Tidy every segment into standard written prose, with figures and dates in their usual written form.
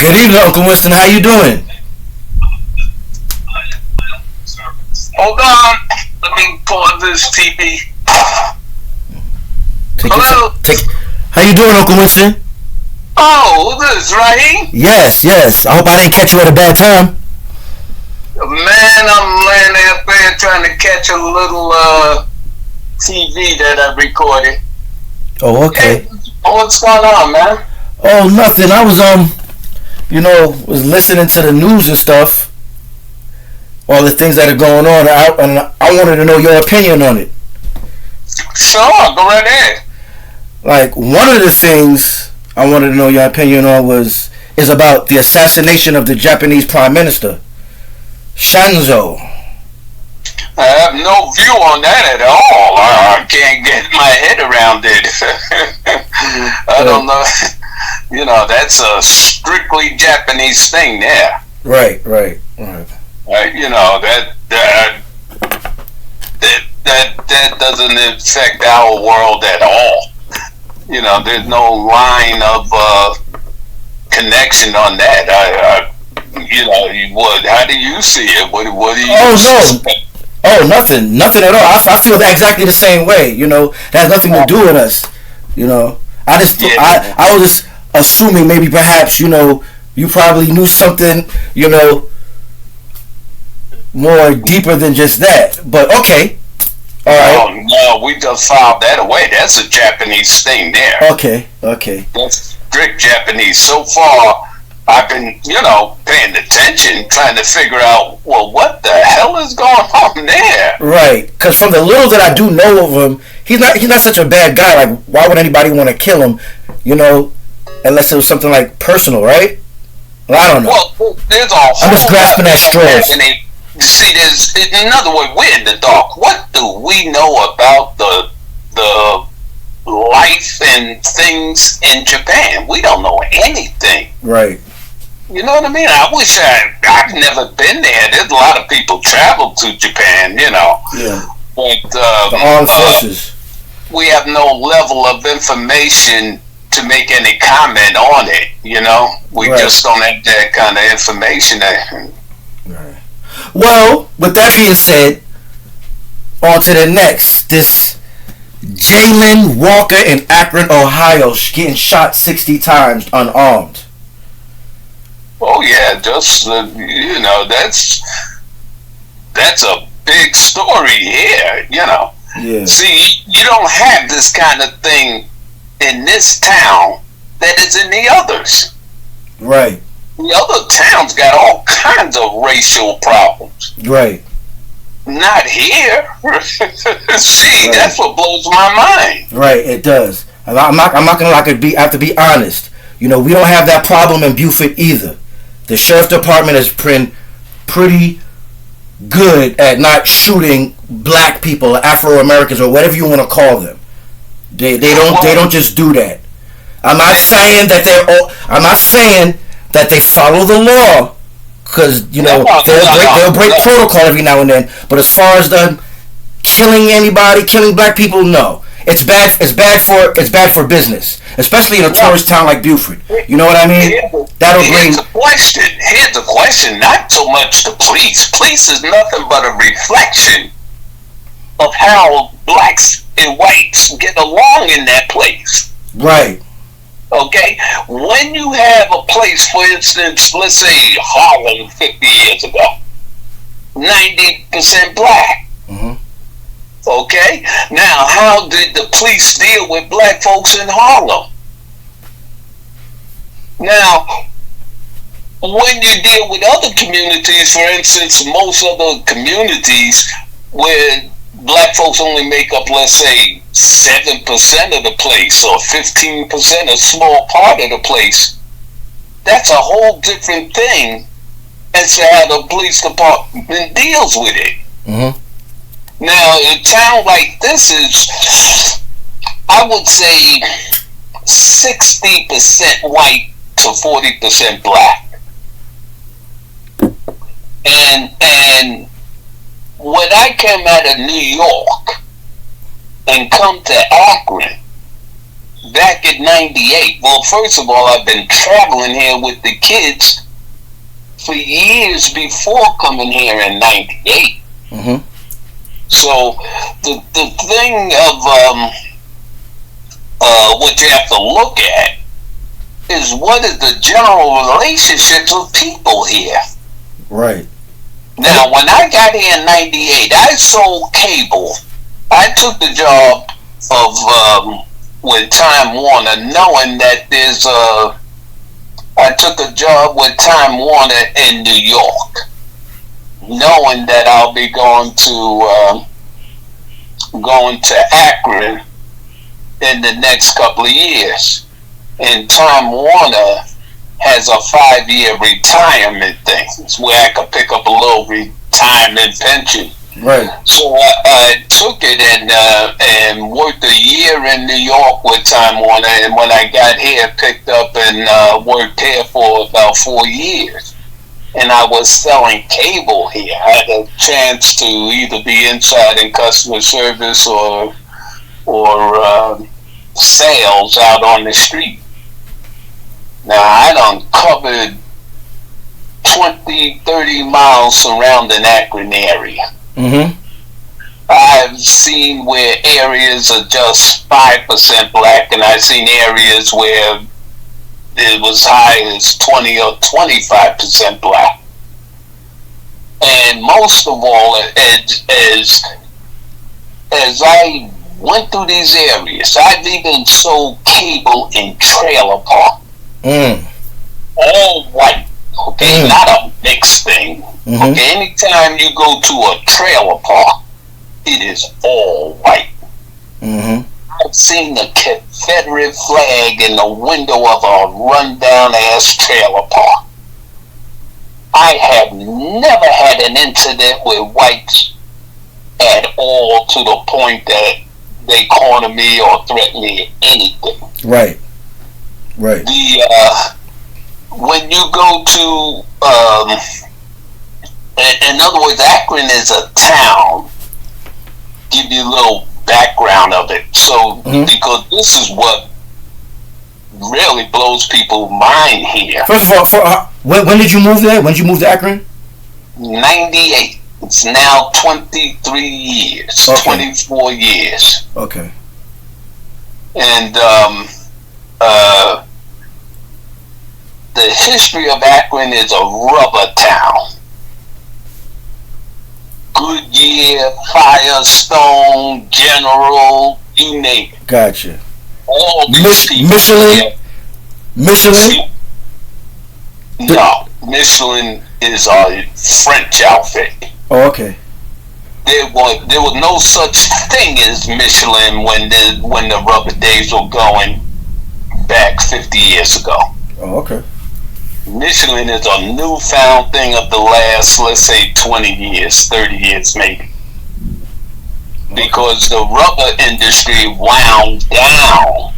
Good evening, Uncle Winston. How you doing? Hold on. Let me pause this TV. Hello? How you doing, Uncle Winston? Oh, this Raheem? Yes. I hope I didn't catch you at a bad time. Man, I'm laying up there trying to catch a little TV that I recorded. Oh, okay. Hey, what's going on, man? Oh, nothing. I was was listening to the news and stuff. All the things that are going on, and I wanted to know your opinion on it. Sure, go right ahead. Like, one of the things I wanted to know your opinion on is about the assassination of the Japanese Prime Minister, Shinzo. I have no view on that at all. I can't get my head around it. I don't know. That's a strictly Japanese thing there. Right. That doesn't affect our world at all. There's no line of connection on that. How do you see it? What do you? Oh, nothing at all. I feel exactly the same way. That has nothing to do with us. I was just assuming maybe perhaps you probably knew something more deeper than just that. But okay. All right. No, we just filed that away. That's a Japanese thing there. Okay. That's strict Japanese. So far, I've been, paying attention, trying to figure out, well, what the hell is going on there? Right. Because from the little that I do know of him, he's not such a bad guy. Like, why would anybody want to kill him? Unless it was something like personal, right? Well, I don't know. Well, there's a whole I'm just grasping at straws. See, there's another way. We're in the dark. What do we know about the life and things in Japan? We don't know anything. Right. You know what I mean? I wish I've never been there. There's a lot of people travel to Japan, Yeah. But the armed forces. We have no level of information to make any comment on it. We just don't have that kind of information. Right. Well, with that being said, on to the next. This Jaylan Walker in Akron, Ohio, getting shot 60 times unarmed. Oh yeah, just that's a big story here. Yeah. See, you don't have this kind of thing in this town that is in the others. Right. The other towns got all kinds of racial problems. Right. Not here. See, right. That's what blows my mind. Right, it does. I'm not gonna I have to be honest. We don't have that problem in Beaufort either. The sheriff's department has been pretty good at not shooting black people, Afro Americans, or whatever you want to call them. They don't just do that. I'm not saying that they follow the law, because they'll break protocol every now and then. But as far as them killing black people, no. It's bad for business, especially in a tourist town like Beaufort. You know what I mean? Here's the question. Not so much the police. Police is nothing but a reflection of how blacks and whites get along in that place. Right. Okay? When you have a place, for instance, let's say Harlem 50 years ago, 90% black. Mm-hmm. Okay? Now, how did the police deal with black folks in Harlem? Now, when you deal with other communities, for instance, most other communities where black folks only make up, let's say, 7% of the place or 15%, a small part of the place, that's a whole different thing as to how the police department deals with it. Mm-hmm. Now, a town like this is, I would say, 60% white to 40% black. And when I came out of New York and come to Akron, back at 98. Well, first of all, I've been traveling here with the kids for years before coming here in 98. Mm-hmm. So the thing of what you have to look at is what is the general relationships of people here. Right. Now, when I got here in 98, I sold cable. I took the job of with Time Warner, knowing that I took a job with Time Warner in New York, knowing that I'll be going to Akron in the next couple of years. And Time Warner has a 5-year retirement thing where I could pick up a little retirement pension. Right. So I took it and worked a year in New York with Time Warner, and when I got here, picked up and worked here for about 4 years. And I was selling cable here. I had a chance to either be inside in customer service or sales out on the street. Now, I done covered 20, 30 miles surrounding Akron area. Mm-hmm. I've seen where areas are just 5% black, and I've seen areas where it was high as 20 or 25% black. And most of all, as I went through these areas, I've even sold cable in trailer park. All white, okay, not a mixed thing. Mm-hmm. Okay, anytime you go to a trailer park, it is all white. Mm-hmm. I've seen the Confederate flag in the window of a rundown ass trailer park. I have never had an incident with whites at all to the point that they corner me or threaten me or anything. Right. Right. When you go to, in other words, Akron is a town. Give you a little background of it. So, because this is what really blows people's mind here. First of all, when did you move there? When did you move to Akron? 98. It's now 23 years, okay. 24 years. Okay. And the history of Akron is a rubber town. Goodyear, Firestone, General, you name it. Gotcha. All these people. Michelin? No, Michelin is a French outfit. Oh, okay. There was no such thing as Michelin when the rubber days were going back 50 years ago. Oh, okay. Michelin is a newfound thing of the last, let's say, 20 years, 30 years maybe. Because the rubber industry wound down.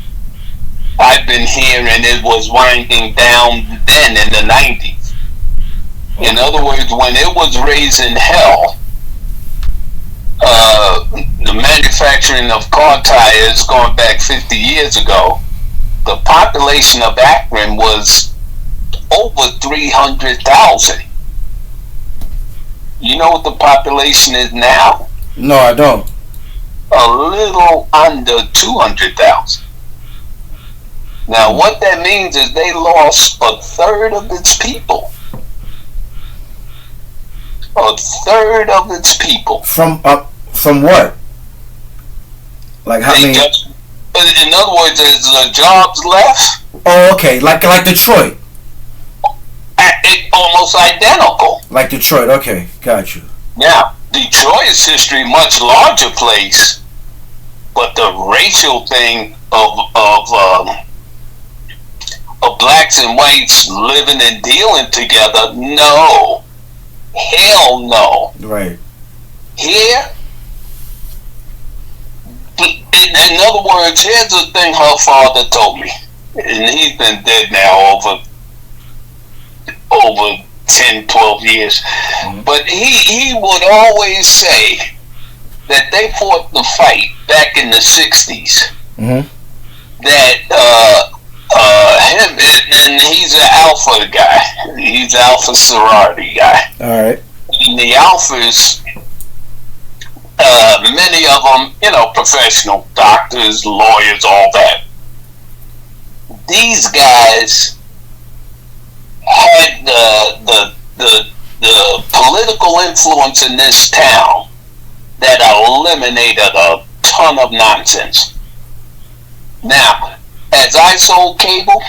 I've been hearing it was winding down then in the 90s. In other words, when it was raising hell, the manufacturing of car tires going back 50 years ago, the population of Akron was over 300,000. You know what the population is now? No, I don't. A little under 200,000. Now, what that means is they lost a third of its people. A third of its people. From what? Like how many? In other words, is the jobs left? Oh, okay. Like Detroit. It almost identical. Like Detroit. Okay, got you. Now, Detroit's history much larger place, but the racial thing of blacks and whites living and dealing together, no. Hell no. Right. Here, in other words, here's the thing her father told me, and he's been dead now over 10, 12 years. Mm-hmm. But he would always say that they fought the fight back in the 60s. Mm-hmm. that him, and he's an alpha guy. He's an alpha sorority guy. All right. And the alphas, many of them, professional doctors, lawyers, all that. These guys had the political influence in this town that eliminated a ton of nonsense. Now, as I sold cable,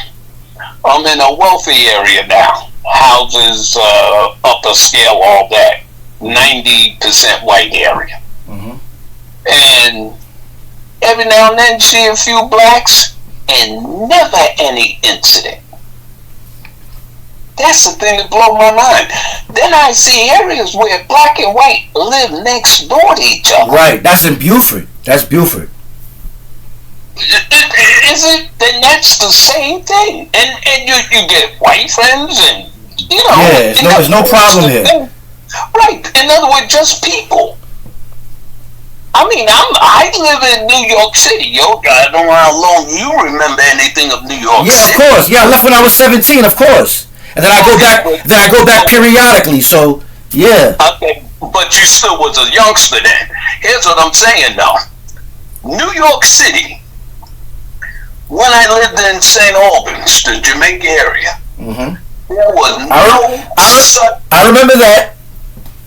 I'm in a wealthy area now. Houses, upper scale, all that. 90% white area. Mm-hmm. And every now and then see a few blacks and never any incident. That's the thing that blew my mind. Then I see areas where black and white live next door to each other. Right, that's in Beaufort. That's Beaufort. Is it? Then that's the same thing. And you get white friends and, Yeah, there's no problem here. Right. In other words, just people. I mean, I live in New York City. Yo, I don't know how long you remember anything of New York City. Yeah, of course. Yeah, I left when I was 17, of course. And then I go back. Then I go back periodically. So yeah. Okay, but you still was a youngster then. Here's what I'm saying though. New York City. When I lived in St. Albans, the Jamaica area, there was I remember that.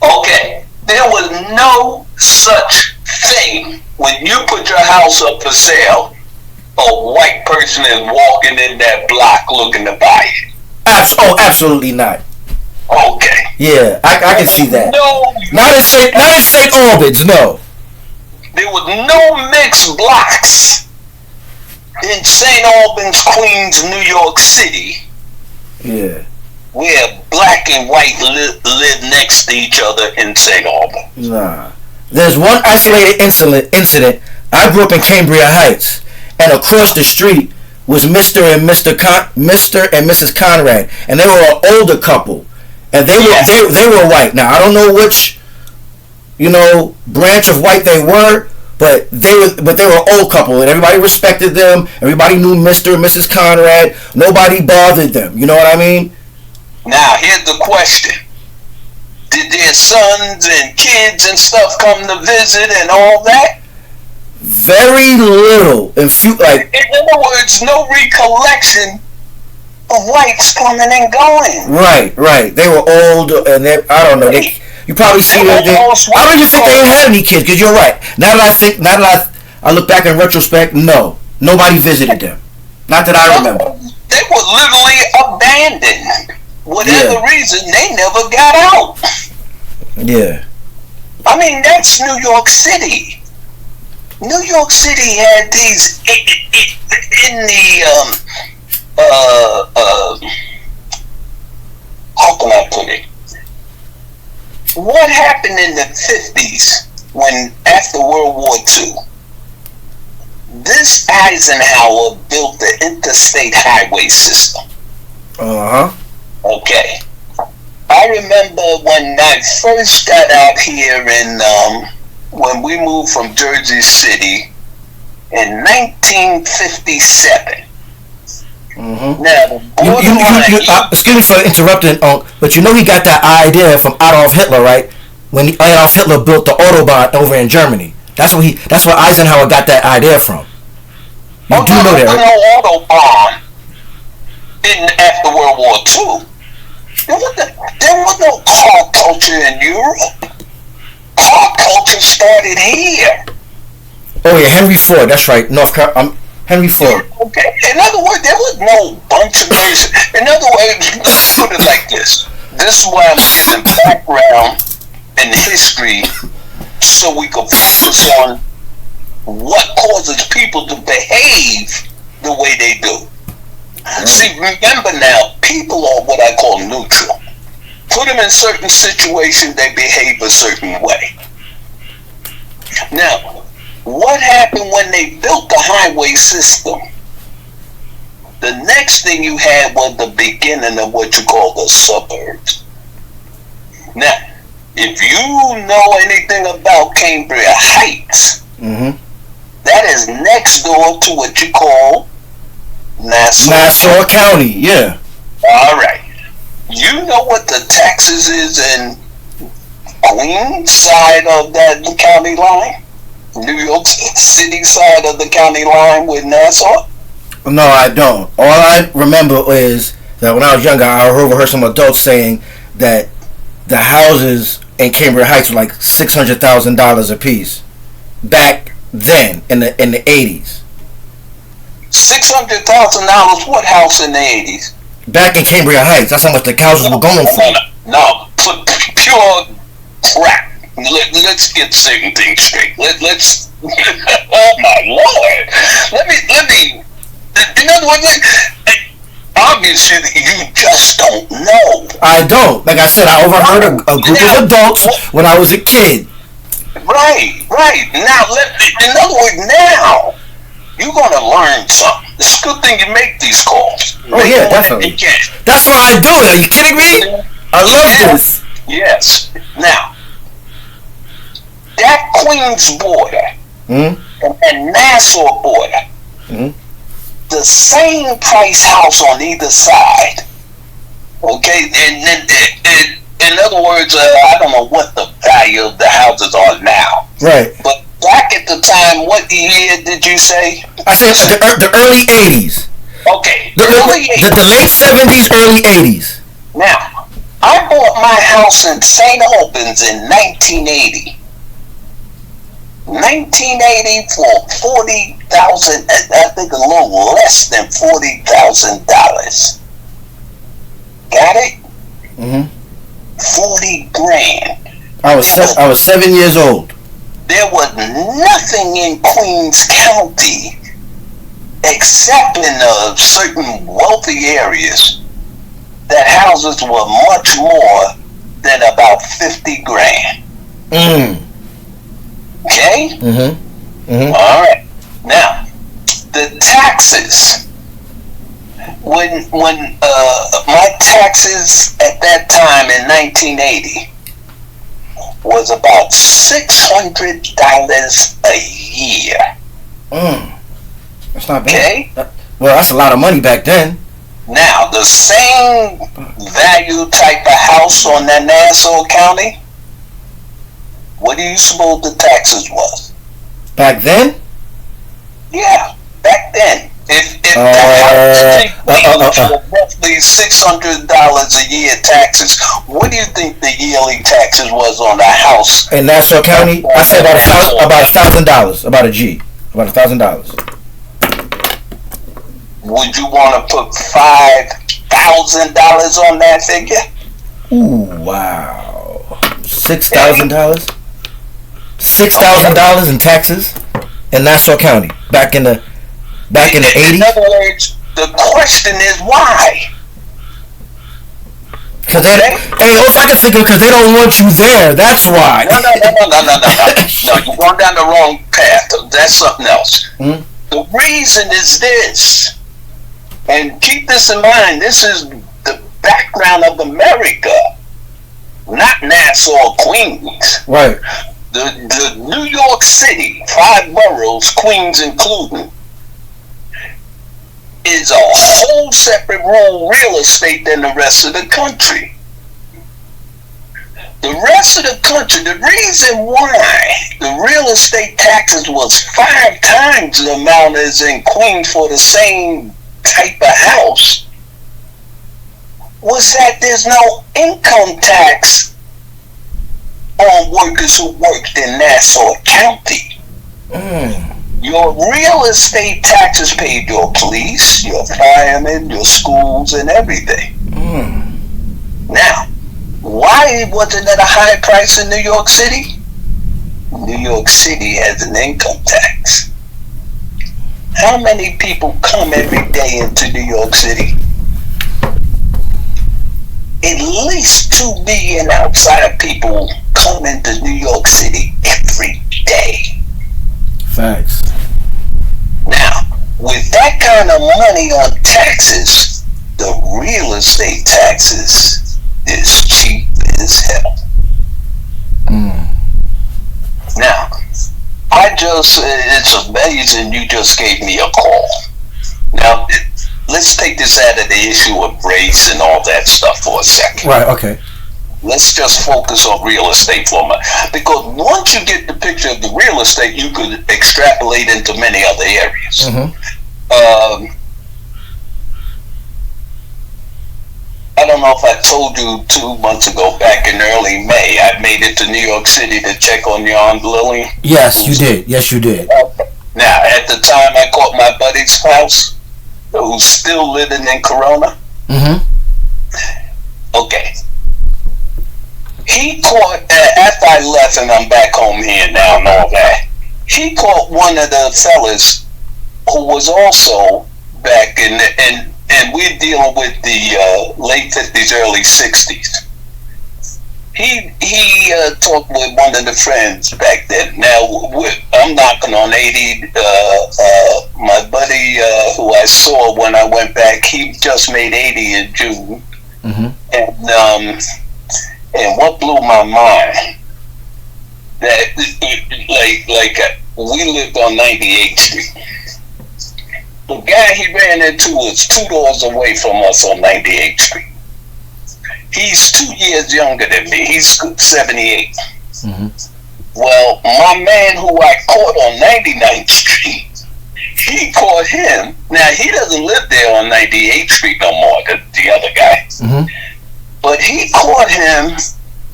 Okay, there was no such thing when you put your house up for sale. A white person is walking in that block looking to buy it. Absolutely not. Okay. Yeah, I can see that. No, not in St. Albans, no. There was no mixed blocks in St. Albans, Queens, New York City. Yeah. Where black and white live next to each other in St. Albans. Nah. There's one isolated incident. I grew up in Cambria Heights, and across the street was Mr. and Mrs. Conrad, and they were an older couple, and they were white. Now I don't know which, branch of white they were, but they were an old couple, and everybody respected them. Everybody knew Mr. and Mrs. Conrad. Nobody bothered them. You know what I mean? Now here's the question: did their sons and kids and stuff come to visit and all that? Very little. In other words, no recollection of whites coming and going. Right. They were old, and I don't know. You probably see that. I don't even think they had any kids. Because you're right. Now that I look back in retrospect, no, nobody visited them. Not that I remember. They were literally abandoned. Whatever reason, they never got out. Yeah. I mean, that's New York City. New York City had these in the how can I put it? What happened in the 50s when after World War II? This Eisenhower built the interstate highway system. Okay. I remember when I first got out here when we moved from Jersey City in 1957. Now, excuse me for interrupting, but he got that idea from Adolf Hitler, right? When Adolf Hitler built the Autobahn over in Germany. That's where Eisenhower got that idea from. You do know that, right? No Autobahn after World War II. There was no car culture in Europe. Car culture started here. Oh yeah, Henry Ford. That's right, Henry Ford. Okay. In other words, there was no bunch of races. In other words, let's put it like this. This is why I'm giving background and history so we can focus on what causes people to behave the way they do. See, remember now, people are what I call neutral. Put them in certain situations, they behave a certain way. Now, what happened when they built the highway system? The next thing you had was the beginning of what you call the suburbs. Now, if you know anything about Cambria Heights, that is next door to what you call Nassau County, yeah. All right. You know what the taxes is in Queens side of that county line? New York City side of the county line with Nassau? No, I don't. All I remember is that when I was younger, I overheard some adults saying that the houses in Cambria Heights were like $600,000 a piece back then in the 80s. $600,000. What house in the 80s? Back in Cambria Heights, that's how much the houses were going for. No, pure crap. Let's get certain things straight. Let's. Oh my Lord! Let me. In other words, obviously you just don't know. I don't. Like I said, I overheard a group of adults when I was a kid. Right. Now, in other words, now you're gonna learn something. It's a good thing you make these calls. Oh yeah, definitely. That's why I do it. Are you kidding me? I love this. Yes. Now, that Queens border and Nassau border, the same price house on either side. Okay, and in other words, I don't know what the value of the houses are now. Right. But back at the time, what year did you say? I said the early 80s. Okay. The late 70s, early 80s. Now, I bought my house in St. Albans in 1980. 1980 for $40,000, I think a little less than $40,000. Got it? 40 grand. I was 7 years old. There was nothing in Queens County except in certain wealthy areas that houses were much more than about 50 grand. Okay? All right. Now, the taxes. When my taxes at that time in 1980 was about $600 a year. That's not bad. Okay? Well, that's a lot of money back then. Now, the same value type of house on that Nassau County, what do you suppose the taxes was? Back then? Yeah, back then. If the house for roughly $600 a year taxes, what do you think the yearly taxes was on a house? In Nassau County, I said about $1,000, about a G, about $1,000. Would you want to put $5,000 on that figure? Ooh, wow. $6,000? $6,000 in taxes in Nassau County back in the 80s? In other words, the question is why? Because also I can think of because they don't want you there. That's why. No. No, you're going down the wrong path. That's something else. The reason is this, and keep this in mind, this is the background of America, not Nassau, Queens. Right. The New York City, 5 boroughs, Queens including, is a whole separate real estate than the rest of the country. The rest of the country, the reason why the real estate taxes was 5 times the amount as in Queens for the same type of house was that there's no income tax on workers who worked in Nassau County. Your real estate taxes paid your police, your firemen, your schools, and everything. Now, why wasn't it a high price in New York City? New York City has an income tax. How many people come every day into New York City? At least 2 million outside people come into New York City every day. Facts. Now, with that kind of money on taxes, the real estate taxes is cheap as hell. Now, it's amazing you just gave me a call. Now, let's take this out of the issue of race and all that stuff for a second. Right. Okay. Let's just focus on real estate for a moment. Because once you get the picture of the real estate, you could extrapolate into many other areas. I don't know if I told you 2 months ago, back in early May, I made it to New York City to check on your Aunt Lily. Yes, you did. Yes, you did. Now, at the time, I caught my buddy's spouse, who's still living in Corona. Okay. He caught, after I left and I'm back home here now and all that, he caught one of the fellas who was also back in and we're dealing with the late 50s, early 60s. He talked with one of the friends back then. Now, I'm knocking on 80. My buddy who I saw when I went back, he just made 80 in June. And what blew my mind, that we lived on 98th Street. The guy he ran into was 2 doors away from us on 98th Street. He's 2 years younger than me. He's 78. Well, my man who I caught on 99th Street, he caught him. Now, he doesn't live there on 98th Street no more, the other guy. But he caught him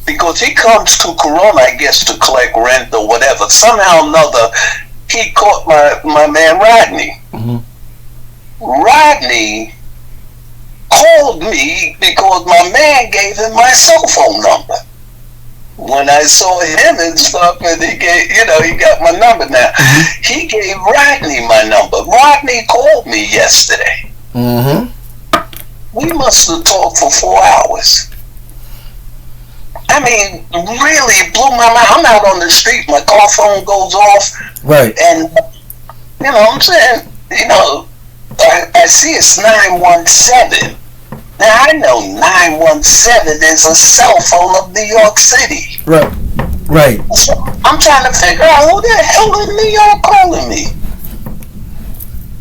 because he comes to Corona, I guess, to collect rent or whatever. Somehow or another, he caught my man Rodney. Rodney called me because my man gave him my cell phone number. When I saw him and stuff, and he got my number now. He gave Rodney my number. Rodney called me yesterday. We must have talked for 4 hours. I mean, really, it blew my mind. I'm out on the street, my car phone goes off. Right. And, you know what I'm saying? You know, I see it's 917. Now, I know 917 is a cell phone of New York City. Right. Right. So I'm trying to figure out who the hell in New York calling me.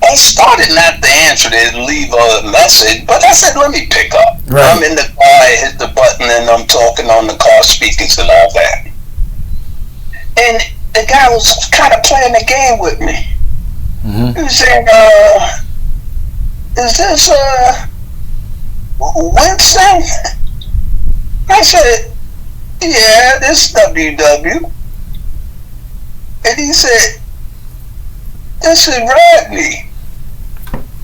I started not to answer it and leave a message, but I said, let me pick up. Right. I'm in the car, I hit the button, and I'm talking on the car speakers and all that. And the guy was kind of playing the game with me. He was saying, is this Winston? I said, yeah, this WW. And he said, this is Rodney.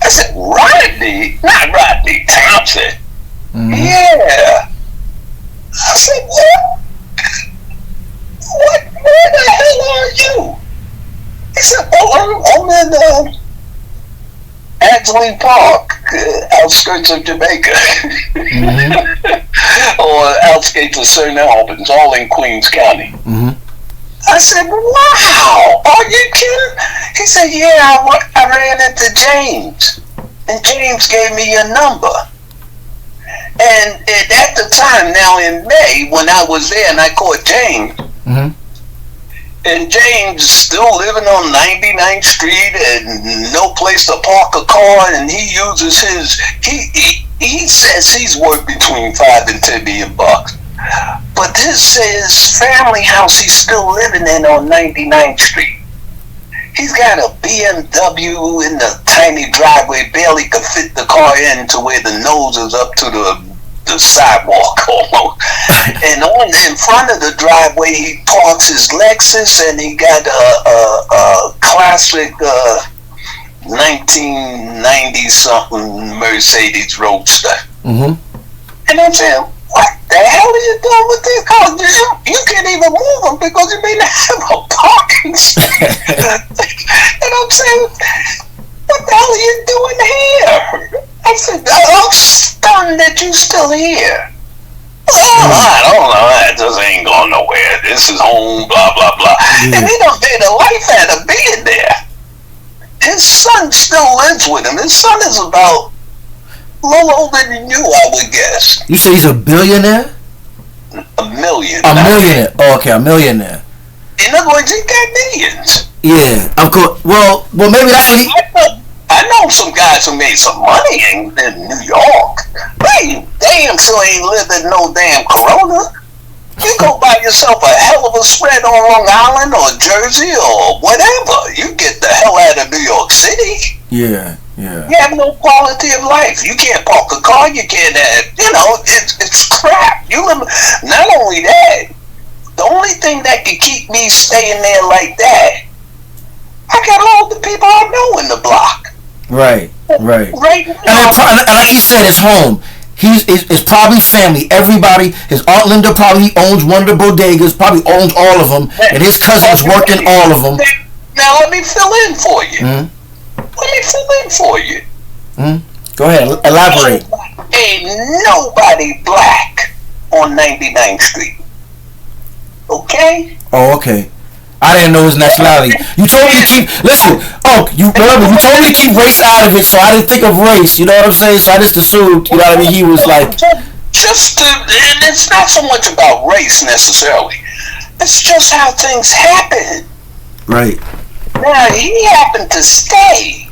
I said, Rodney? Not Rodney Thompson. Yeah. I said, what? Where the hell are you? He said, I'm in Angeline Park, outskirts of Jamaica. Or outskirts of St. Albans, all in Queens County. I said, wow, are you kidding? He said, yeah, I ran into James. And James gave me your number. And at the time, now in May, when I was there and I caught James, and James still living on 99th Street and no place to park a car, and he uses he says he's worth between $5 and $10 million. But this is family house he's still living in on 99th Street. He's got a BMW in the tiny driveway, barely could fit the car in to where the nose is up to the sidewalk almost. And in front of the driveway, he parks his Lexus, and he got a classic 1990-something Mercedes Roadster. And I'm saying, what the hell are you doing with these cars? You can't even move them because you may not have a parking space. And I'm saying, what the hell are you doing here? I said, I'm stunned that you're still here. I don't know, that just ain't going nowhere. This is home, blah, blah, blah. And he done made a life out of being there. His son still lives with him. His son is about a little older than you, I would guess. You say he's a billionaire? A million. A millionaire. Oh, okay, a millionaire. In other words, he got millions. Yeah, of course. Well, maybe that's what he... I I know some guys who made some money in New York. They damn sure ain't living no damn Corona. You go buy yourself a hell of a spread on Long Island or Jersey or whatever. You get the hell out of New York City. Yeah. You have no quality of life. You can't park a car. You can't have, it's crap. You live. Not only that, the only thing that could keep me staying there like that, I got all the people I know in the block. Right. Right. And like he said, it's home. It's probably family. Everybody, his Aunt Linda probably owns one of the bodegas, probably owns all of them, and his cousin's working all of them. Now let me fill in for you. Mm-hmm. Go ahead, elaborate. Ain't nobody black on 99th Street. Okay? Oh, okay. I didn't know his nationality. You told me to keep. Listen. Oh, you remember? You told me to keep race out of it, so I didn't think of race. You know what I'm saying? So I just assumed. You know what I mean? He was like. And it's not so much about race necessarily. It's just how things happen. Right. Now he happened to stay.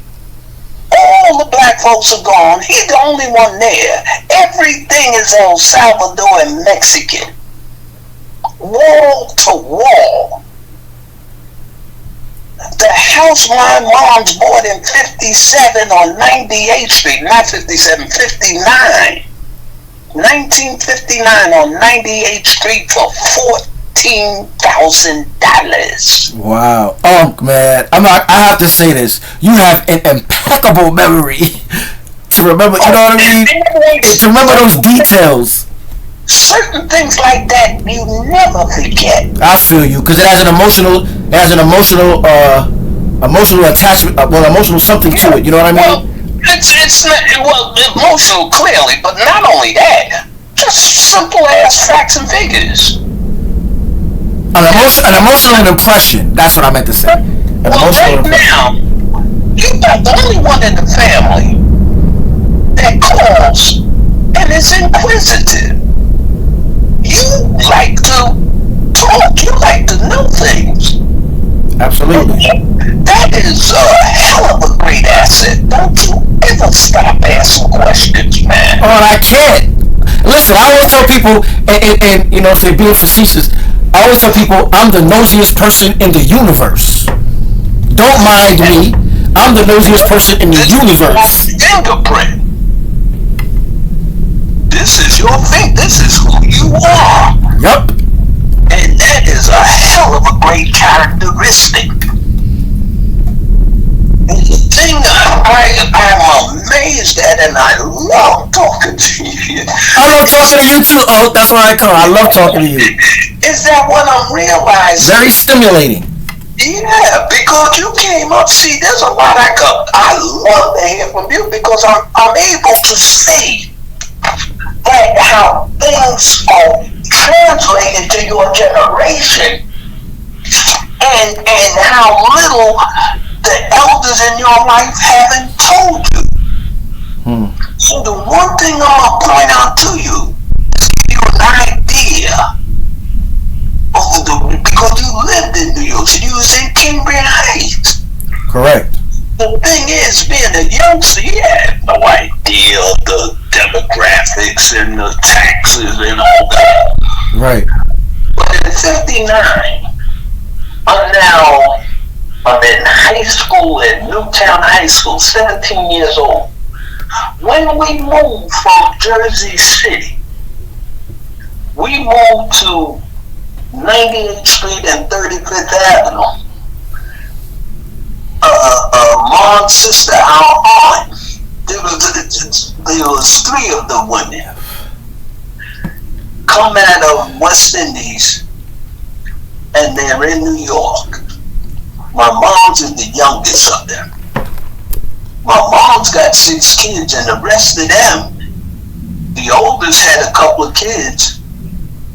All the black folks are gone. He's the only one there. Everything is El Salvador and Mexican. Wall to wall. The house my mom's bought in 57 on 98th Street, not 57, 59. 1959 on 98th Street for $14,000. Wow. Man. I have to say this. You have an impeccable memory to remember, you know what I mean? To remember those details. Certain things like that you never forget. I feel you, because it has an emotional attachment, emotional something to it. You know what I mean? Well, it's not, emotional clearly, but not only that, just simple ass facts and figures. An emotional impression. That's what I meant to say. Right now, you're not the only one in the family that calls and is inquisitive. You like to talk. You like to know things. Absolutely. That is a hell of a great asset. Don't you ever stop asking questions, man. Oh, I can't. Listen, I always tell people, and if they're being facetious, I always tell people I'm the nosiest person in the universe. Don't mind me. I'm the nosiest person in the universe. Fingerprint. This is your thing. This is who you are. Yep. And that is a hell of a great characteristic. And the thing I'm amazed at, and I love talking to you. I love talking to you too. Oh, that's why I come. I love talking to you. Is that what I'm realizing? Very stimulating. Yeah, because you came up. See, there's a lot I love to hear from you, because I'm able to see that how things are translated to your generation, and how little the elders in your life haven't told you. So the one thing I'm gonna point out to you is to give you an idea of because you lived in New York City, you was in Cambrian Heights. Correct. The thing is, being a youngster, you had no idea of the demographics and the taxes and all that. Right. But in 59, I'm in high school at Newtown High School, 17 years old. When we moved from Jersey City, we moved to 98th Street and 35th Avenue. Mom's sister, our aunt, there was three of the women come out of West Indies, and they're in New York. My mom's is the youngest of them. My mom's got 6 kids, and the rest of them, the oldest had a couple of kids.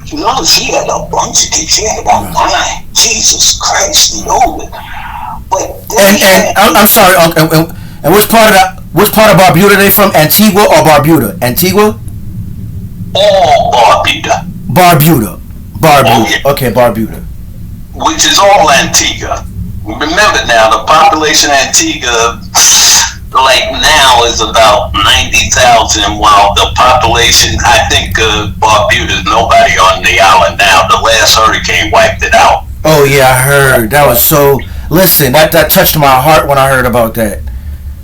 You know, she had a bunch of kids. She had about 9. Jesus Christ, the oldest. But I'm sorry, Uncle. And which part of Barbuda they from? Antigua or Barbuda? Antigua? All Barbuda. Barbuda. Oh, yeah. Okay, Barbuda. Which is all Antigua. Remember now, the population of Antigua, like now is about 90,000, while the population, I think Barbuda, nobody on the island now. The last hurricane wiped it out. Oh yeah, I heard. That was so. Listen, that touched my heart when I heard about that.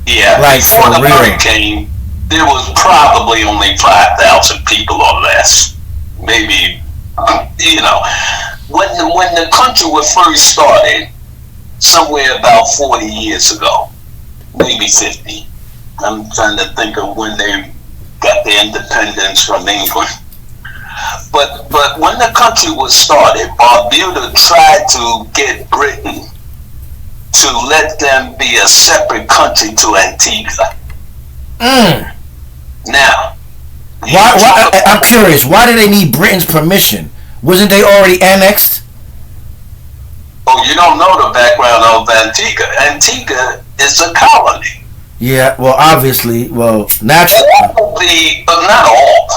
Yeah, like before for the real. hurricane, there was probably only 5,000 people or less. Maybe, when the country was first started, somewhere about 40 years ago, maybe 50. I'm trying to think of when they got their independence from England. But when the country was started, Barbuda tried to get Britain to let them be a separate country to Antigua. Now, why? I'm curious. Why do they need Britain's permission? Wasn't they already annexed? Oh, you don't know the background of Antigua. Antigua is a colony. Yeah, well, obviously, naturally. But not all.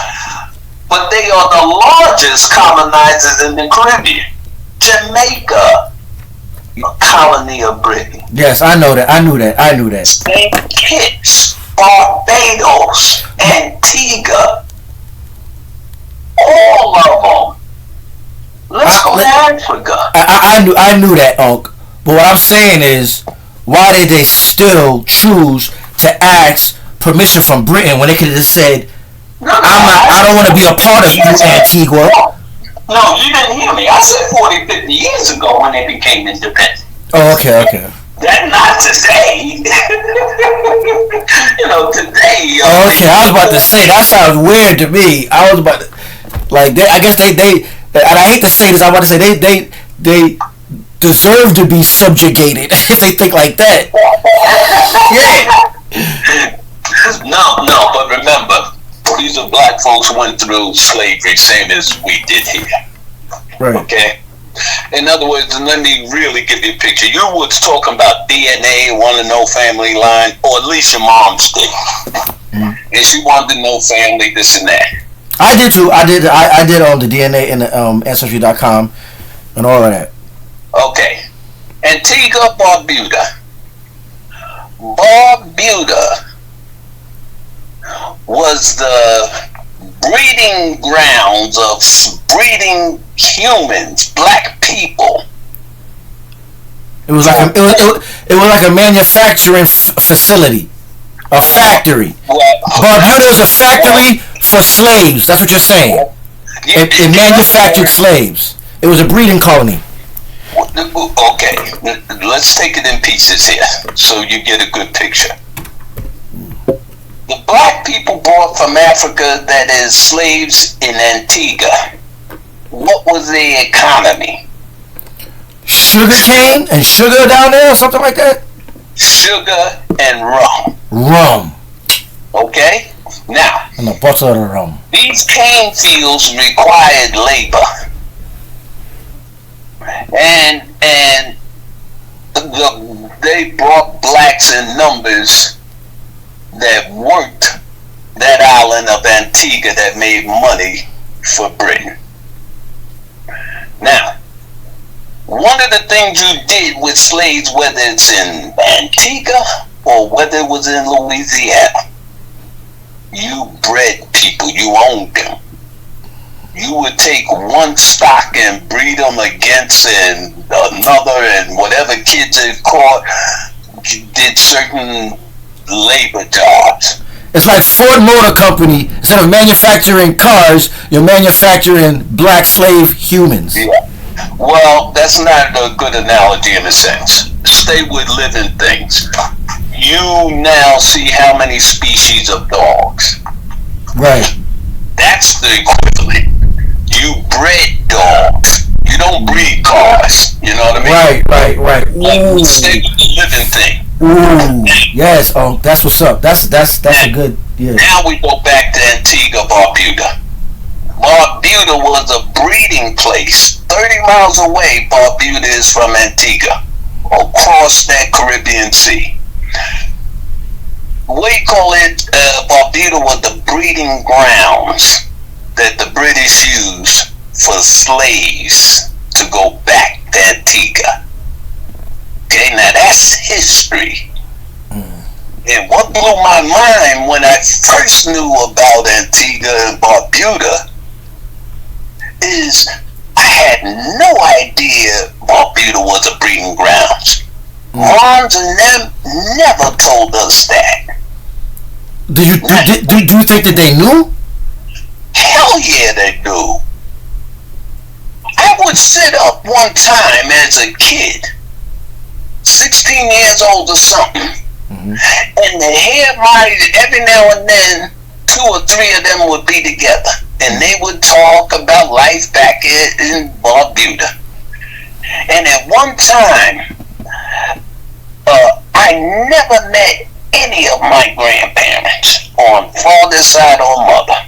But they are the largest colonizers in the Caribbean. Jamaica, a colony of Britain. Yes, I know that. I knew that. St. Kitts, Barbados, Antigua, all of them. Let's go to Africa. I knew that, Unc. But what I'm saying is, why did they still choose to ask permission from Britain when they could have just said, I don't want to be a part of you, Antigua? No, you didn't hear me. I said 40, 50 years ago when they became independent. Oh, okay. That's not today. Today. Oh, okay, I was about to say, that sounds weird to me. I was about to, I guess they and I hate to say this, I want to say they deserve to be subjugated if they think like that. Yeah. No, but remember, these are black folks who went through slavery, same as we did here. Right. Okay. In other words, let me really give you a picture. You was talking about DNA, want to know family line, or at least your mom's did. And she wanted to know family, this and that. I did too. I did on the DNA and the Ancestry.com and all of that. Okay. Antigua, Barbuda. Barbuda was the breeding grounds of breeding humans, black people. It was like a manufacturing facility, a factory. Barbuda was a factory for slaves. That's what you're saying. It manufactured slaves. It was a breeding colony. Okay, let's take it in pieces here so you get a good picture. The black people brought from Africa, that is slaves in Antigua. What was their economy? Sugar cane and sugar down there or something like that? Sugar and rum. Rum. Okay? Now, and a bottle of rum. These cane fields required labor. And they brought blacks in numbers that worked that island of Antigua that made money for Britain. Now, one of the things you did with slaves, whether it's in Antigua or whether it was in Louisiana, you bred people, you owned them. You would take one stock and breed them against another, and whatever kids they caught did certain labor jobs. It's like Ford Motor Company. Instead of manufacturing cars, you're manufacturing black slave humans. Yeah. Well, that's not a good analogy in a sense. Stay with living things. You now see how many species of dogs. Right. That's the equivalent. You bred dogs. You don't breed cars. You know what I mean? Right. Like, stay with the living thing. Ooh, yes. Oh, that's what's up. That's a good. Yeah. Now we go back to Antigua, Barbuda. Barbuda was a breeding place. 30 miles away, Barbuda is from Antigua, across that Caribbean Sea. We call it Barbuda was the breeding grounds that the British used for slaves to go back to Antigua. Okay, now that's history. And what blew my mind when I first knew about Antigua and Barbuda is I had no idea Barbuda was a breeding grounds. Moms and them never told us that. Do you think that they knew? Hell yeah, they knew. I would sit up one time as a kid, 16 years old or something, and to hear every now and then, 2 or 3 of them would be together, and they would talk about life back in Barbuda. And at one time, I never met any of my grandparents on father's side or mother.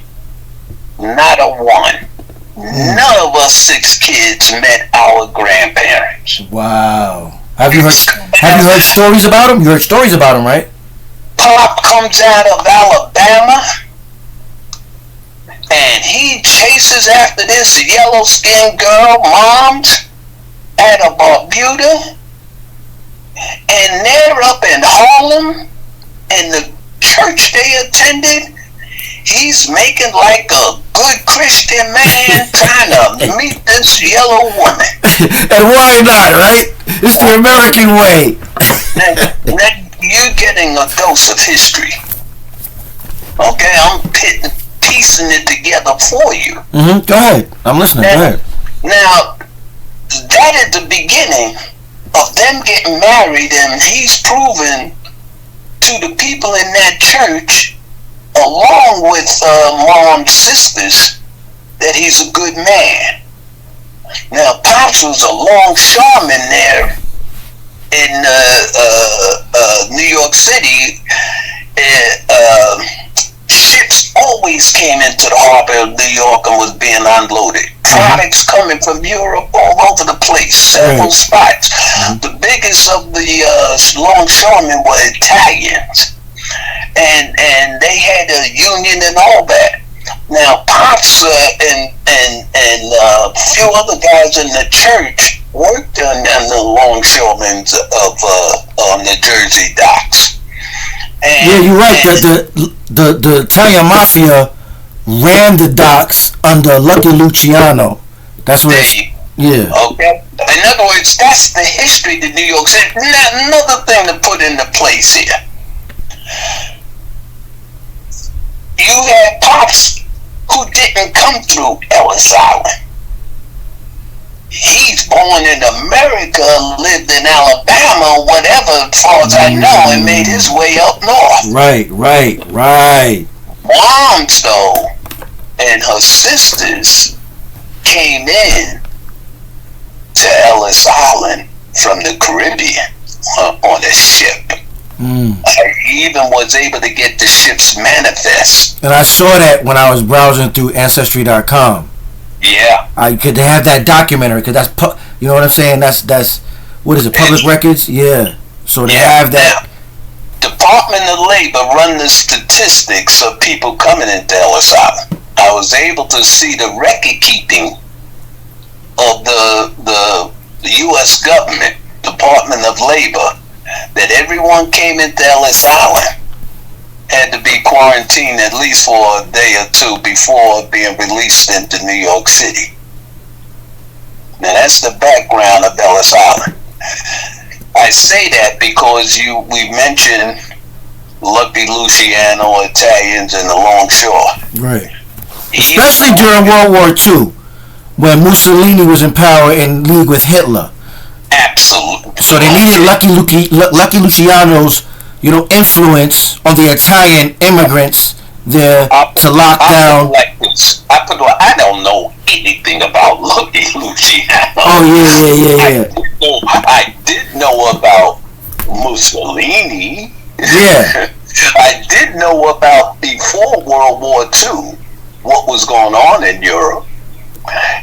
Not a one. None of us 6 kids met our grandparents. Wow. Have you heard stories about them? You heard stories about them, right? Pop comes out of Alabama, and he chases after this yellow-skinned girl, moms, out of Barbuda, and they're up in Harlem, and the church they attended, he's making like a good Christian man trying to meet this yellow woman. And why not, right? It's the American way. Now you're getting a dose of history. Okay, I'm piecing it together for you. Go ahead. I'm listening. Go ahead. Now, that is the beginning of them getting married, and he's proven to the people in that church, along with mom's sisters, that he's a good man. Now, Pops was a longshoreman there in New York City. Ships always came into the harbor of New York and was being unloaded. Products coming from Europe all over the place, several spots. The biggest of the longshoremen were Italians, and they had a union and all that. Now, Pops and a few other guys in the church worked on the longshoremen on the Jersey docks. And, yeah, you're right. The Italian mafia ran the docks under Lucky Luciano. That's what yeah. Okay. In other words, that's the history of New York City. Now, another thing to put into place here. You had Pops who didn't come through Ellis Island. He's born in America, lived in Alabama, whatever, as far as I know, and made his way up north. Right. Moms, though, and her sisters came in to Ellis Island from the Caribbean on a ship. He even was able to get the ship's manifest. And I saw that when I was browsing through Ancestry.com. Yeah. They have that documentary, because that's, you know what I'm saying? That's what is it, public records? Yeah. So they have that. Now, Department of Labor run the statistics of people coming into Ellis Island. I was able to see the record keeping of the U.S. government, Department of Labor, that everyone came into Ellis Island had to be quarantined at least for a day or two before being released into New York City. Now that's the background of Ellis Island. I say that because we mentioned Lucky Luciano, Italians, and the longshore. Right. Especially during World War II, when Mussolini was in power in league with Hitler. Absolutely. So they needed Lucky Luciano's, influence on the Italian immigrants there to lock down. I don't know anything about Lucky Luciano. Oh yeah. I did know about Mussolini. Yeah. I did know about before World War II what was going on in Europe.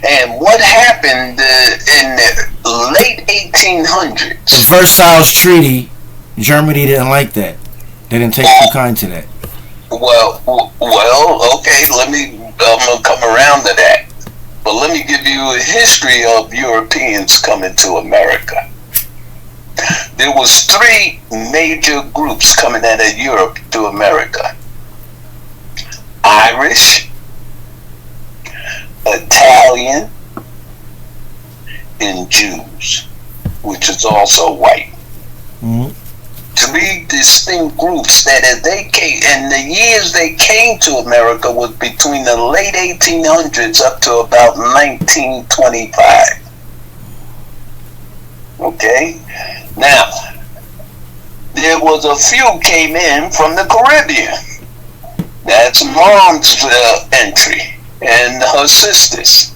And what happened in the late 1800s. The Versailles Treaty, Germany didn't like that. They didn't take too kind to that. Well, okay, I'm going to come around to that. But let me give you a history of Europeans coming to America. The there was three major groups coming out of Europe to America: Irish, Italian, and Jews, which is also white. Mm-hmm. Three distinct groups that as they came, and the years they came to America was between the late 1800s up to about 1925. Okay? Now, there was a few came in from the Caribbean. That's Mom's entry and her sisters.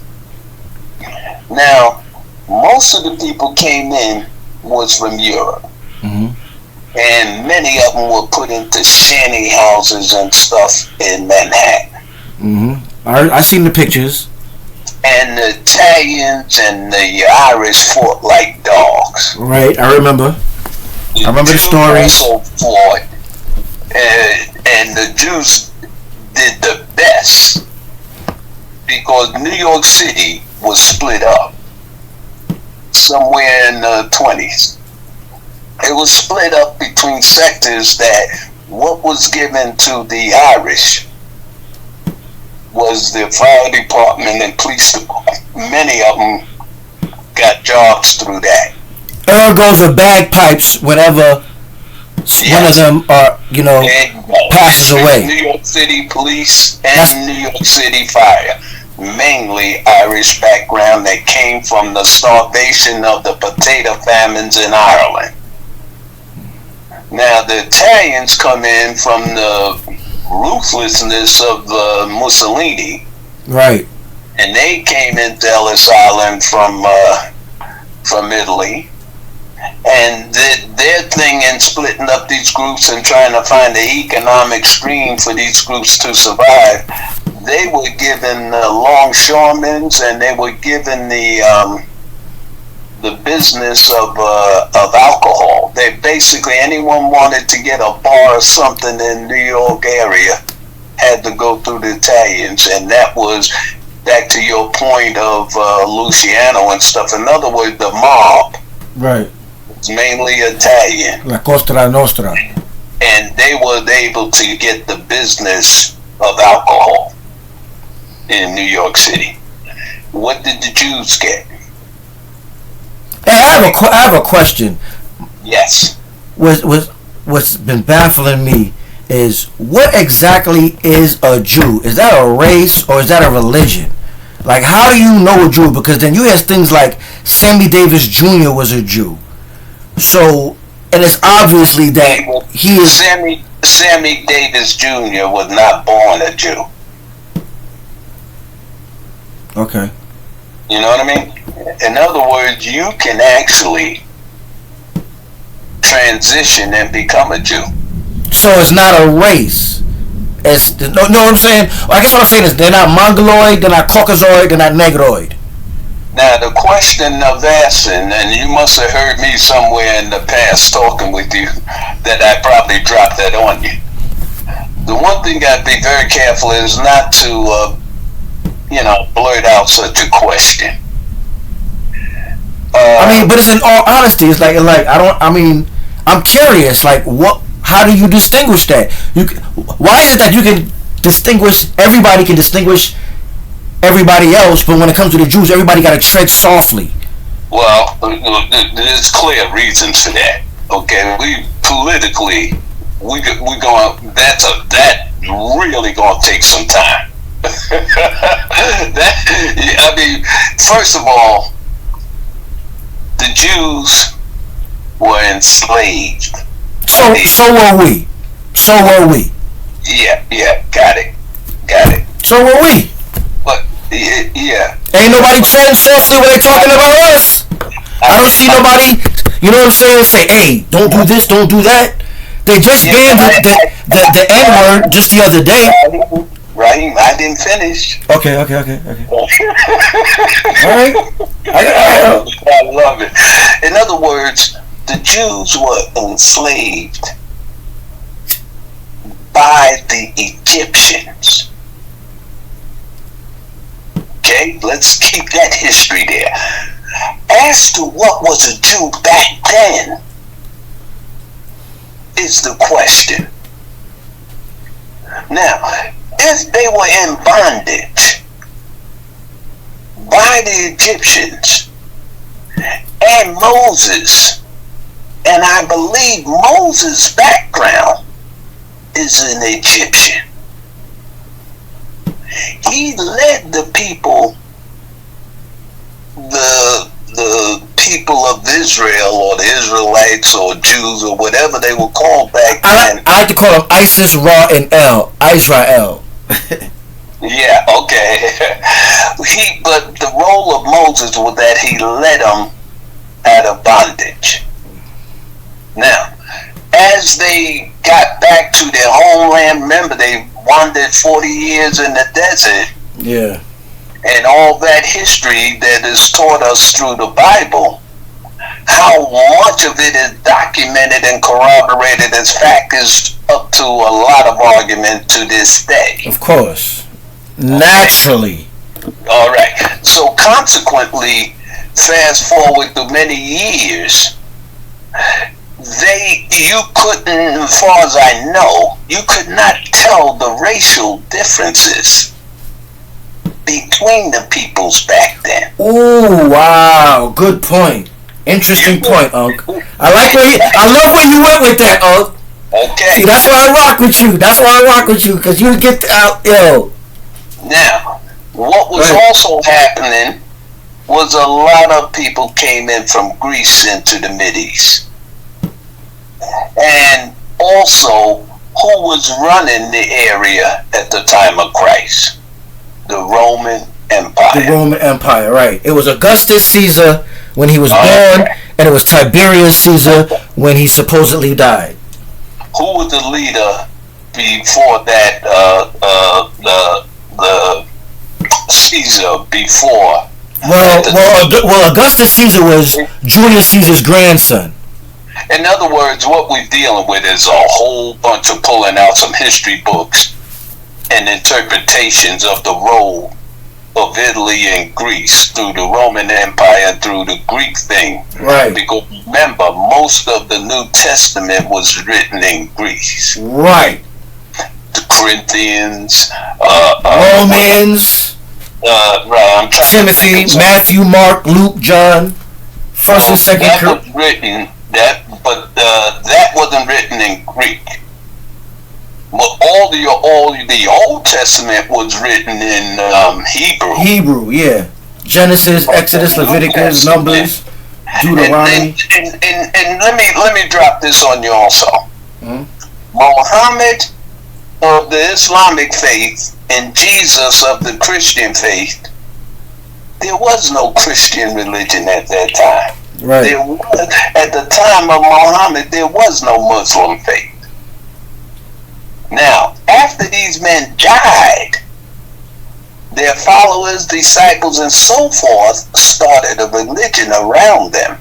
Now, most of the people came in was from Europe. Mm-hmm. And many of them were put into shanty houses and stuff in Manhattan. Mm-hmm. I seen the pictures. And the Italians and the Irish fought like dogs. Right, I remember. I remember the story. Also fought, and the Jews did the best because New York City was split up somewhere in the 20s. It was split up between sectors that what was given to the Irish was the fire department and police department. Many of them got jobs through that. Ergo the bagpipes whenever one of them are, passes away. New York City police and New York City fire. Mainly Irish background that came from the starvation of the potato famines in Ireland. Now the Italians come in from the ruthlessness of Mussolini, right? And they came into Ellis Island from Italy, and their thing in splitting up these groups and trying to find the economic stream for these groups to survive. They were given longshoremen, and they were given the business of alcohol. They basically, anyone wanted to get a bar or something in New York area had to go through the Italians, and that was back to your point of Luciano and stuff. In other words, the mob, right, was mainly Italian. La Costa Nostra, and they were able to get the business of alcohol in New York City. What did the Jews get? Hey, I have a question. Yes. What's been baffling me is what exactly is a Jew? Is that a race or is that a religion? Like, how do you know a Jew? Because then you have things like Sammy Davis Jr. was a Jew. So, and it's obviously that he is... Sammy Davis Jr. was not born a Jew. Okay. You know what I mean? In other words, you can actually transition and become a Jew. So it's not a race. It's no. What I'm saying? I guess what I'm saying is they're not Mongoloid, they're not Caucasoid, they're not Negroid. Now the question of asking, and you must have heard me somewhere in the past talking with you, that I probably dropped that on you. The one thing I'd be very careful is not to, blurt out such a question. But it's in all honesty. It's like I'm curious. Like, what? How do you distinguish that? Why is it that you can distinguish? Everybody can distinguish everybody else, but when it comes to the Jews, everybody got to tread softly. Well, there's clear reasons for that. Okay, we politically, we going. That really gonna take some time. First of all, the Jews were enslaved. So were we. Yeah, got it. So were we. But yeah. Ain't nobody treading softly when they talking about us. I don't see nobody, you know what I'm saying, say, hey, don't do this, don't do that. They just banned the N-word just the other day. Raheem, I didn't finish. Okay. All right. I love it. In other words, the Jews were enslaved by the Egyptians. Okay, let's keep that history there. As to what was a Jew back then, is the question. Now, if they were in bondage by the Egyptians and Moses, and I believe Moses' background is an Egyptian. He led the people, the people of Israel, or the Israelites, or Jews, or whatever they were called back then. I like to call them Isis, Ra, and El. Israel. Yeah, okay. But the role of Moses was that he led them out of bondage. Now, as they got back to their homeland, remember they wandered 40 years in the desert. Yeah. And all that history that is taught us through the Bible, how much of it is documented and corroborated as fact is up to a lot of argument to this day. Of course. Naturally. All right. So consequently, fast forward to many years, you couldn't, as far as I know, you could not tell the racial differences between the peoples back then. Ooh, wow, good point. Interesting point, Unc. I love where you went with that, Unc. Okay. See, that's why I rock with you. Because you get out, yo. Now, what was also happening was a lot of people came in from Greece into the Mideast. And also, who was running the area at the time of Christ? The Roman Empire. The Roman Empire, right. It was Augustus Caesar when he was born, and it was Tiberius Caesar when he supposedly died. Who was the leader before that, the Caesar before? Well, Augustus Caesar was Julius Caesar's grandson. In other words, what we're dealing with is a whole bunch of pulling out some history books and interpretations of the role of Italy and Greece through the Roman Empire and through the Greek thing. Right. Because remember, most of the New Testament was written in Greece. Right. The Corinthians, Romans, I'm trying Timothy, to Matthew, Mark, Luke, John, First and Second. That was written. That wasn't written in Greek. But all the Old Testament was written in Hebrew. Hebrew, yeah. Genesis, Exodus, Leviticus, Numbers, Deuteronomy. And let me drop this on you also. Mm-hmm. Muhammad of the Islamic faith and Jesus of the Christian faith, there was no Christian religion at that time. Right. At the time of Muhammad, there was no Muslim faith. Now, after these men died, their followers, disciples, and so forth started a religion around them.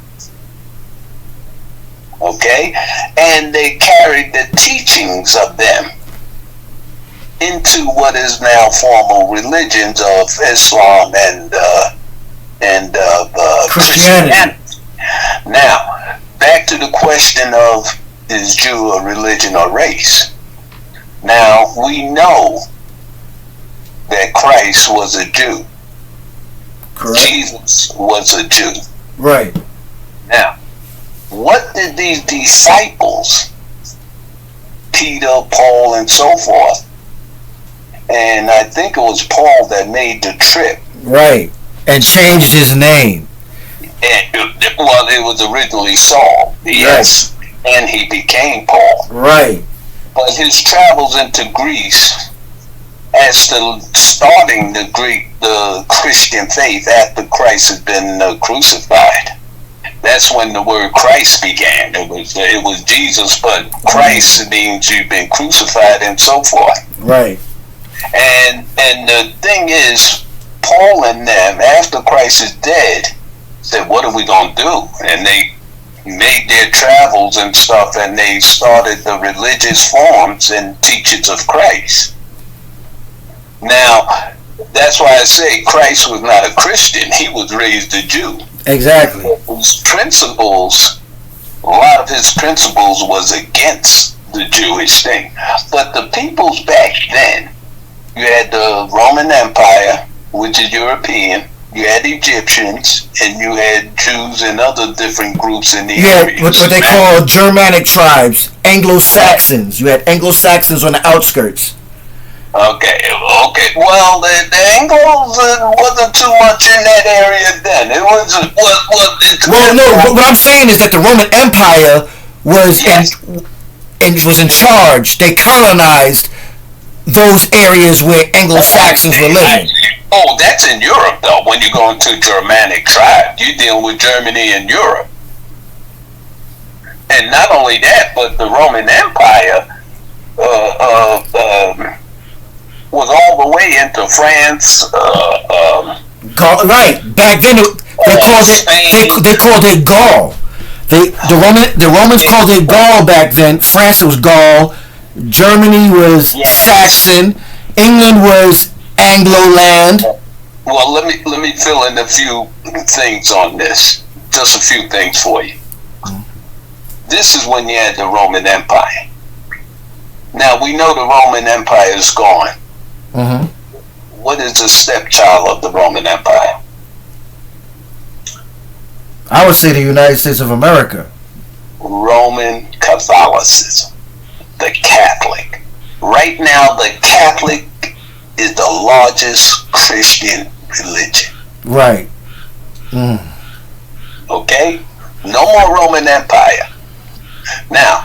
Okay? And they carried the teachings of them into what is now formal religions of Islam and Christianity. Now, back to the question of, is Jew a religion or race? Now, we know that Christ was a Jew. Correct. Jesus was a Jew. Right. Now, what did these disciples, Peter, Paul, and so forth, and I think it was Paul that made the trip. Right. And changed his name. And, well, it was originally Saul. Yes. Right. And he became Paul. Right. But his travels into Greece, as to starting the Christian faith after Christ had been crucified, that's when the word Christ began. It was Jesus, but Christ means you've been crucified and so forth. Right. And the thing is, Paul and them, after Christ is dead, said, what are we going to do? And they made their travels and stuff, and they started the religious forms and teachings of Christ. Now, that's why I say Christ was not a Christian. He was raised a Jew. Exactly. His principles lot of his principles was against the Jewish thing. But the peoples back then, you had the Roman Empire, which is European, you had Egyptians, and you had Jews and other different groups in the area. What they call Germanic tribes, Anglo-Saxons. You had Anglo-Saxons on the outskirts. Okay. Well, the Anglos wasn't too much in that area then. It was. Well, no. What I'm saying is that the Roman Empire was was in charge. They colonized those areas where Anglo-Saxons were living. Oh, that's in Europe, though. When you go into Germanic tribe, you deal with Germany and Europe. And not only that, but the Roman Empire was all the way into France. Right. Back then, they called it Gaul. The Romans called it Gaul back then. France was Gaul. Germany was Saxon. England was Anglo-land. Well, let me fill in a few things on this. Just a few things for you. This is when you had the Roman Empire. Now, we know the Roman Empire is gone. Mm-hmm. What is the stepchild of the Roman Empire? I would say the United States of America. Roman Catholicism. The Catholic. Right now, the Catholic is the largest Christian religion. Right. Okay? No more Roman Empire. Now,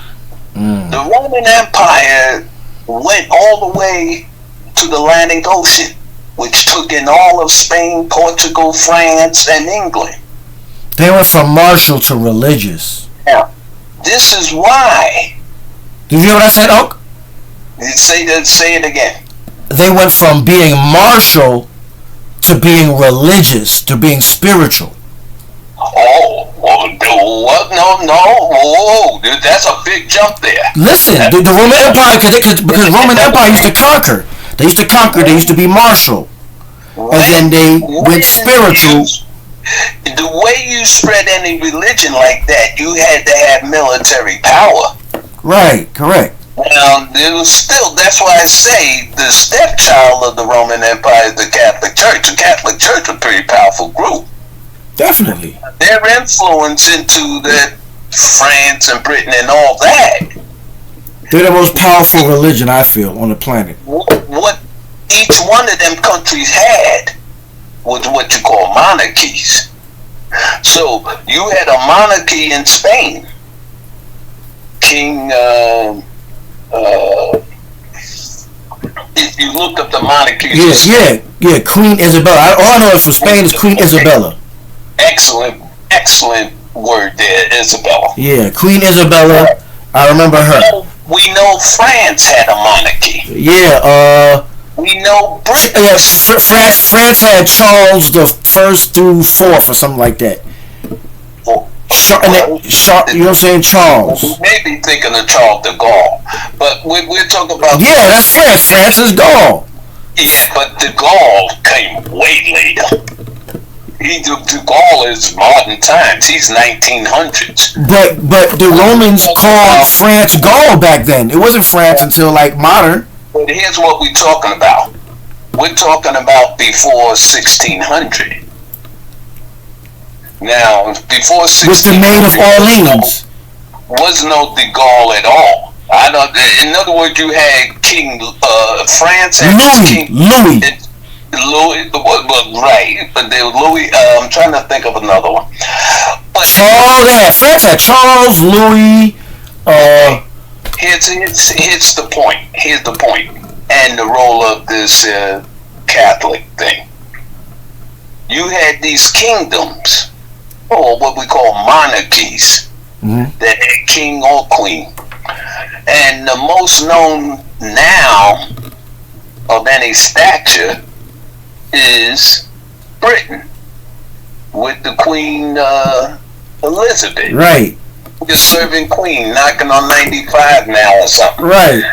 the Roman Empire went all the way to the Atlantic Ocean, which took in all of Spain, Portugal, France, and England. They went from martial to religious. Now, this is why. Did you hear what I said, Oak? Say it again. They went from being martial to being religious, to being spiritual. Oh, what? No. Whoa, dude, that's a big jump there. Listen, the Roman Empire, because Roman Empire used to conquer. They used to conquer, they used to be martial. And then they went spiritual. The way you spread any religion like that, you had to have military power. Right, correct. Now, it was still, that's why I say the stepchild of the Roman Empire is the Catholic Church. The Catholic Church was a pretty powerful group. Definitely. Their influence into the France and Britain and all that. They're the most powerful religion, I feel, on the planet. What each one of them countries had was what you call monarchies. So you had a monarchy in Spain. King, if you look up the monarchies. Yeah, Queen Isabella. All I know from Spain is Queen Isabella. Excellent word there, Isabella. Yeah, Queen Isabella. I remember her. We know France had a monarchy. Yeah, we know Britain. Yeah, France had Charles the First through Fourth or something like that. You know what I'm saying? Charles. You may be thinking of Charles de Gaulle, but we're talking about. Yeah, that's France. France is Gaul. Yeah, but de Gaulle came way later. De Gaulle is modern times. He's 1900s. But the Romans called France Gaul back then. It wasn't France until like modern. But here's what we're talking about. We're talking about before 1600. Now, before 1600, with the Maid of Orleans, was no de Gaulle at all. I don't. In other words, you had King France and Louis. Right, but they were Louis. I'm trying to think of another one. But France had Charles, Louis. Here's the point. Here's the point, and the role of this Catholic thing. You had these kingdoms, or what we call monarchies, that had king or queen, and the most known now of any stature is Britain with the Queen Elizabeth. Right. The serving queen, knocking on 95 now or something. Right.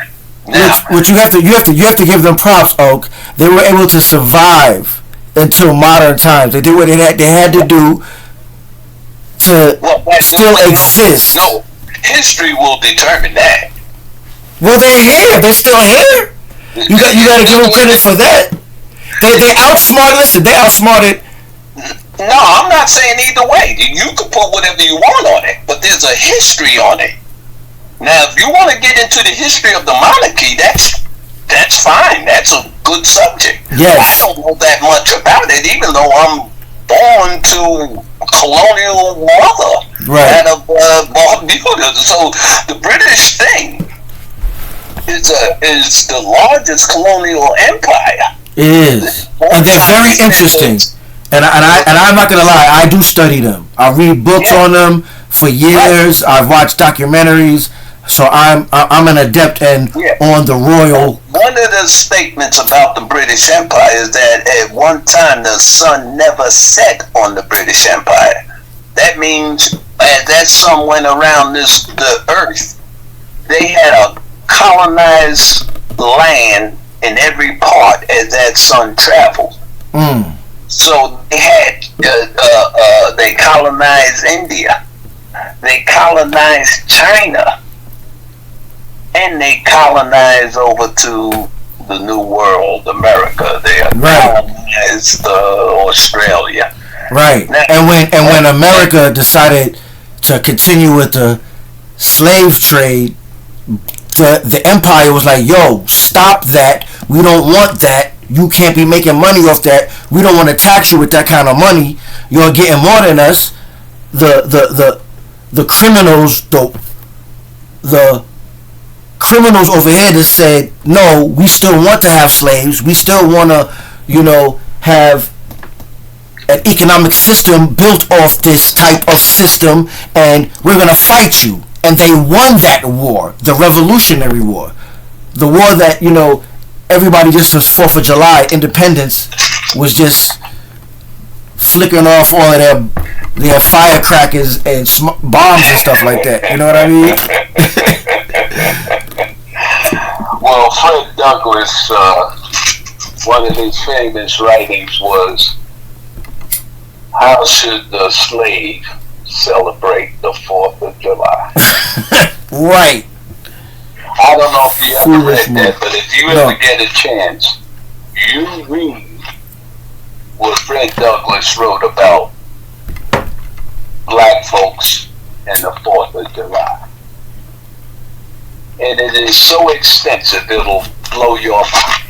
Now, which you have to give them props, Oak. They were able to survive until modern times. They did what they had to do to. Well, still exist. No, history will determine that. Well, they're here. They're still here. You got to give them credit for that. They outsmarted. Listen, they outsmarted. No, I'm not saying either way. You can put whatever you want on it, but there's a history on it. Now, if you want to get into the history of the monarchy, that's fine. That's a good subject. Yes. I don't know that much about it, even though I'm born to colonial mother out of Barbuda. So the British thing is the largest colonial empire. It is, and they're very interesting. And I'm not gonna lie, I do study them. I read books on them for years. I've watched documentaries, so I'm an adept on the royal. One of the statements about the British Empire is that at one time the sun never set on the British Empire. That means as that sun went around the earth, they had a colonized land in every part as that sun traveled. So they had they colonized India, they colonized China, and they colonized over to the New World, America. They colonized Australia. Right. Now, and when America decided to continue with the slave trade, the empire was like, yo, stop that. We don't want that. You can't be making money off that. We don't want to tax you with that kind of money. You're getting more than us. The criminals, the criminals over here that said, no, we still want to have slaves. We still want to, have an economic system built off this type of system, and we're going to fight you. And they won that war, the Revolutionary War. The war that, everybody just was 4th of July, independence, was just flicking off all of their firecrackers and bombs and stuff like that. You know what I mean? Well, Fred Douglass, one of his famous writings was, how should the slave celebrate the 4th of July? Right. I don't know if you ever read that, but if you ever get a chance, you read what Fred Douglass wrote about black folks and the 4th of July. And it is so extensive, it'll blow your mind.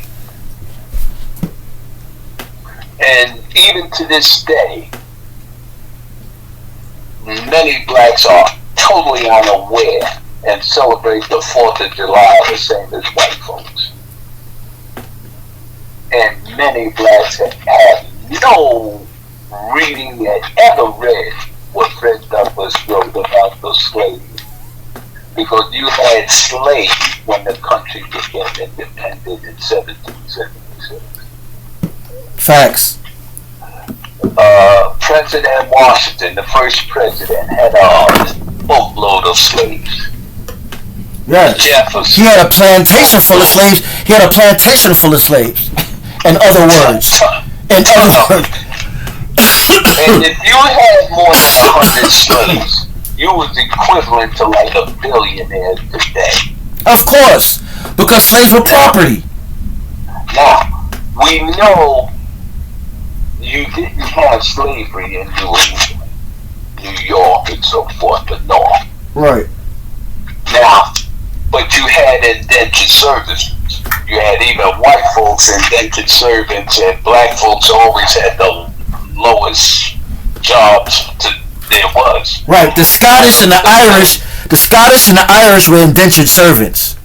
And even to this day, many blacks are totally unaware and celebrate the 4th of July the same as white folks. And many blacks have no reading that ever read what Fred Douglass wrote about the slave. Because you had slaves when the country became independent in 1776. Facts. President Washington, the first president, had a boatload of slaves. Yes. Jefferson. He had a plantation full of slaves. In other words. And if you had more than 100 slaves, you was equivalent to like a billionaire today. Of course. Because slaves were property. Now, we know you didn't have slavery in New England, New York, and so forth, the North. Right. Now, but you had indentured servants. You had even white folks indentured servants, and black folks always had the lowest jobs there was. Right. The Scottish and the Irish were indentured servants.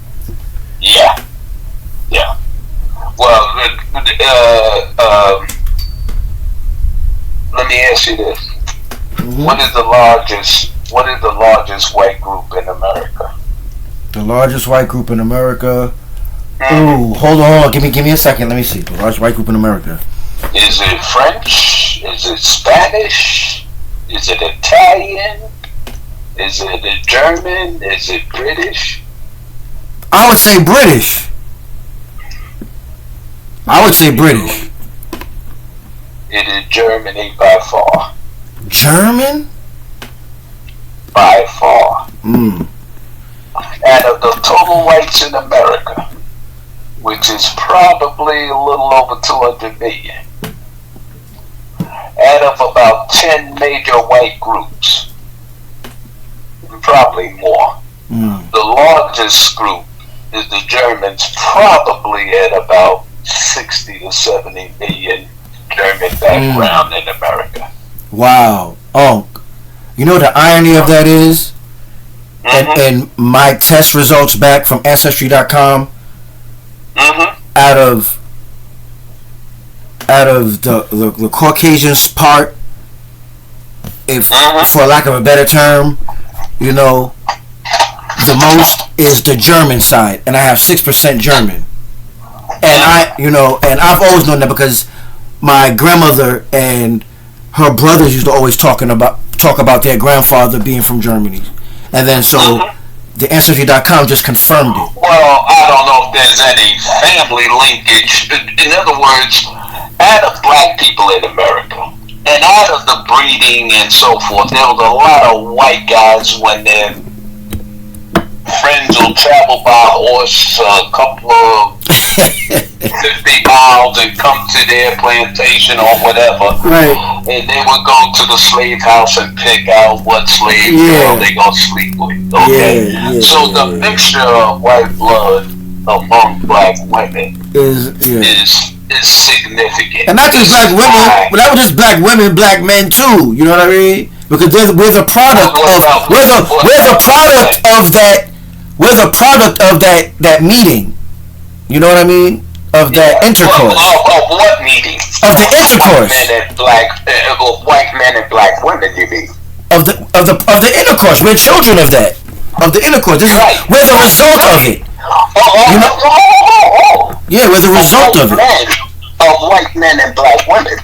Yeah. Yeah. Well, let me ask you this: What is the largest white group in America? The largest white group in America. Ooh, hold on. Give me a second. Let me see. The largest white group in America. Is it French? Is it Spanish? Is it Italian? Is it German? Is it British? I would say British. It is Germany by far. German? by far. Mm. Out of the total whites in America, which is probably a little over 200 million, out of about 10 major white groups, probably more. The largest group is the Germans, probably at about 60 to 70 million German background in America. Wow. Oh, you know the irony of that is, and my test results back from Ancestry.com, out of the Caucasian part, if for lack of a better term, you know, the most is the German side, and I have 6% German, and I've always known that because my grandmother and her brothers used to always talk about their grandfather being from Germany, and then so the Ancestry.com just confirmed it. Well, I don't know if there's any family linkage. In other words, out of black people in America, and out of the breeding and so forth, there was a lot of white guys when their friends will travel by horse a couple of 50 miles and come to their plantation or whatever. Right. And they would go to the slave house and pick out what slave girl they gonna sleep with. Okay. So the mixture of white blood among black women is significant. And not just black women, but that was just black women, black men too. You know what I mean? Because we're the product of that meeting. You know what I mean? Of that intercourse. Of what meeting? Of the intercourse. White men and black women, you mean? Of the intercourse. We're children of that. Of the intercourse. We're the result of it. You know? Yeah, we're the result of it. Of white men and black women.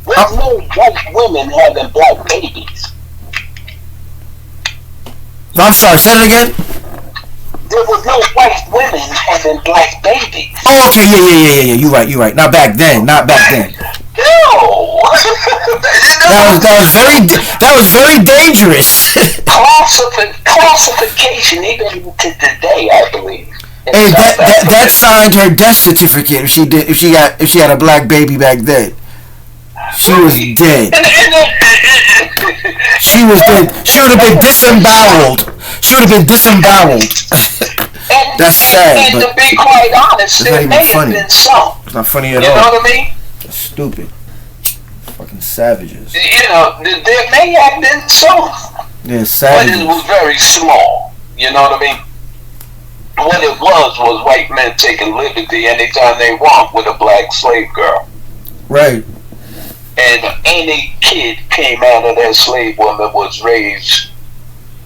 There's no white women having black babies. I'm sorry, say it again? There was no white women having black babies. Oh, okay, yeah. You're right. Not back then. No. That was very dangerous. Classification even to today, I believe. Hey, that signed her death certificate if she had a black baby back then. She was dead. She would have been disemboweled. That's sad. And to be quite honest, there may have been some. It's not funny at all. You know what I mean? That's stupid. Fucking savages. You know, there may have been some. Yeah, savages. But it was very small. You know what I mean? What it was white men taking liberty anytime they want with a black slave girl. Right. And any kid came out of that slave woman was raised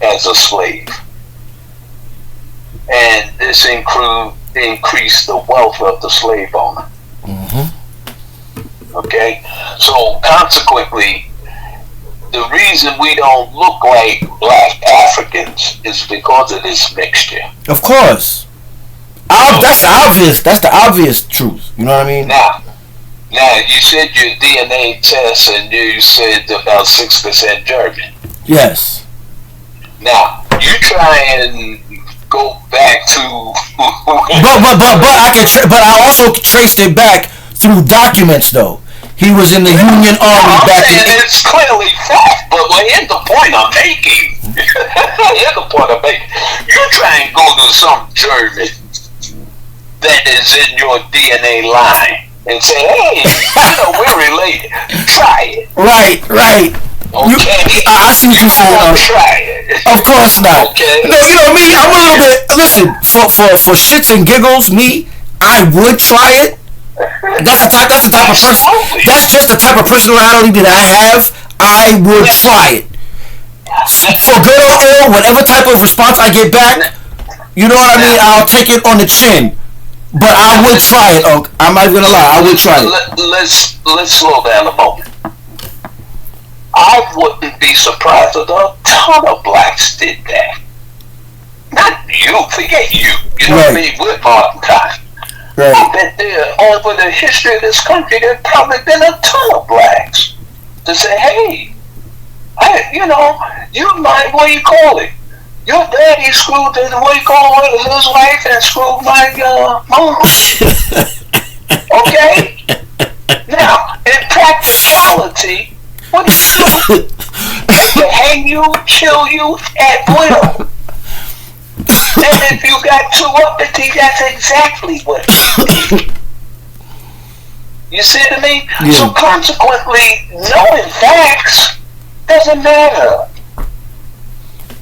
as a slave. And this increased the wealth of the slave owner. Okay? So consequently, the reason we don't look like black Africans is because of this mixture. Of course. That's the obvious truth. You know what I mean? Now, you said your DNA test and you said about 6% German. Yes. Now, you try and go back to... but I also traced it back through documents, though. He was in the Union Army back in... It's clearly fact, but here's the point I'm making. You try and go to some German that is in your DNA line and say, hey, we're related. Try it. Right. Okay. I see what you're saying. Try it. Of course not. Okay. No, you know me. I'm a little bit. Listen, for shits and giggles, I would try it. That's the type of person. That's just the type of personality that I have. I would try it. For good or ill, whatever type of response I get back, you know what I mean. I'll take it on the chin. But I would try it. I'm not gonna lie. I would try it. Let's slow down a moment. I wouldn't be surprised if a ton of blacks did that. Not you. Forget you. You know what I mean? We're modern time. Right. I bet over the history of this country, there's probably been a ton of blacks to say, hey, You might, what do you call it? Your daddy screwed his, what do you call it, his wife and screwed my mom. Okay? Now, in practicality, what do you do? They hang you, kill you at will. And if you got too uppity, that's exactly what it is. You see what I mean? Yeah. So consequently, knowing facts doesn't matter.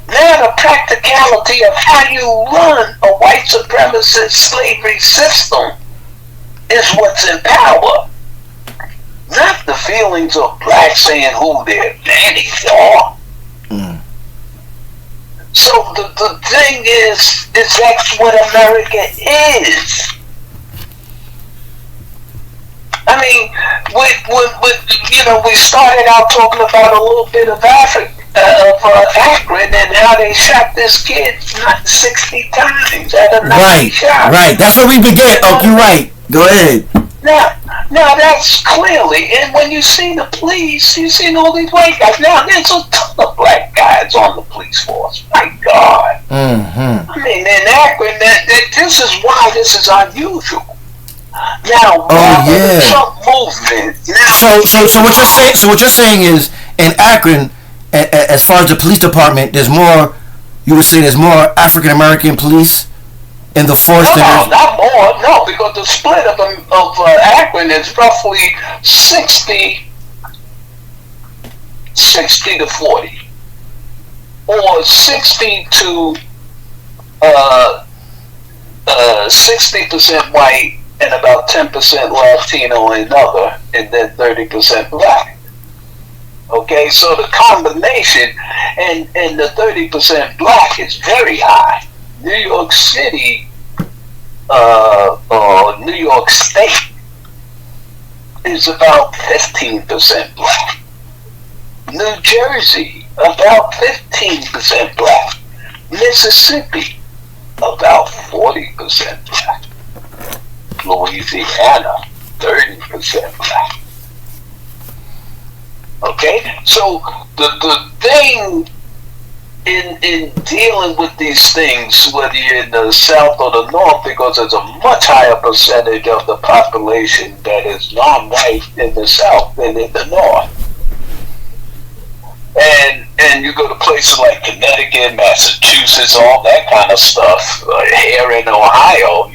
Now the practicality of how you run a white supremacist slavery system is what's in power. Not the feelings of blacks saying who their daddies are. Mm. So the thing is that's what America is. I mean, we started out talking about a little bit of Akron and how they shot this kid 60 times at a night shot. Right. That's where we began. Oh, you're right. Go ahead. Now that's clearly, and when you see the police, you see all these white guys. Now there's a ton of black guys on the police force. My God. Mm-hmm. I mean, in Akron, this is why this is unusual. Now, the Trump movement. So what you're saying is, in Akron, as far as the police department, there's more. You would say there's more African American police in the force. No, not more. No, because the split of Akron is roughly 60 to 40, or 60 to 60% white and about 10% Latino and other, and then 30% black. Okay, so the combination and the 30% black is very high. New York City or New York State is about 15% black. New Jersey, about 15% black. Mississippi, about 40% black. Louisiana, 30% black. Okay, so the thing in dealing with these things, whether you're in the South or the North, because there's a much higher percentage of the population that is non-white in the South than in the North. And you go to places like Connecticut, Massachusetts, all that kind of stuff, here in Ohio,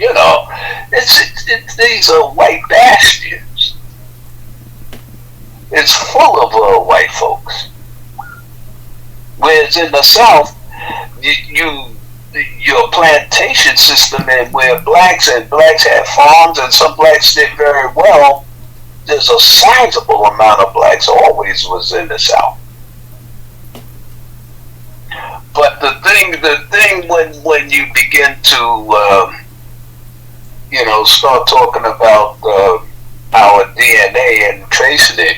it's these are white bastions. It's full of white folks. Whereas in the South, your plantation system, and where blacks had farms, and some blacks did very well, there's a sizable amount of blacks always was in the South. But the thing when you begin to start talking about our DNA and tracing it,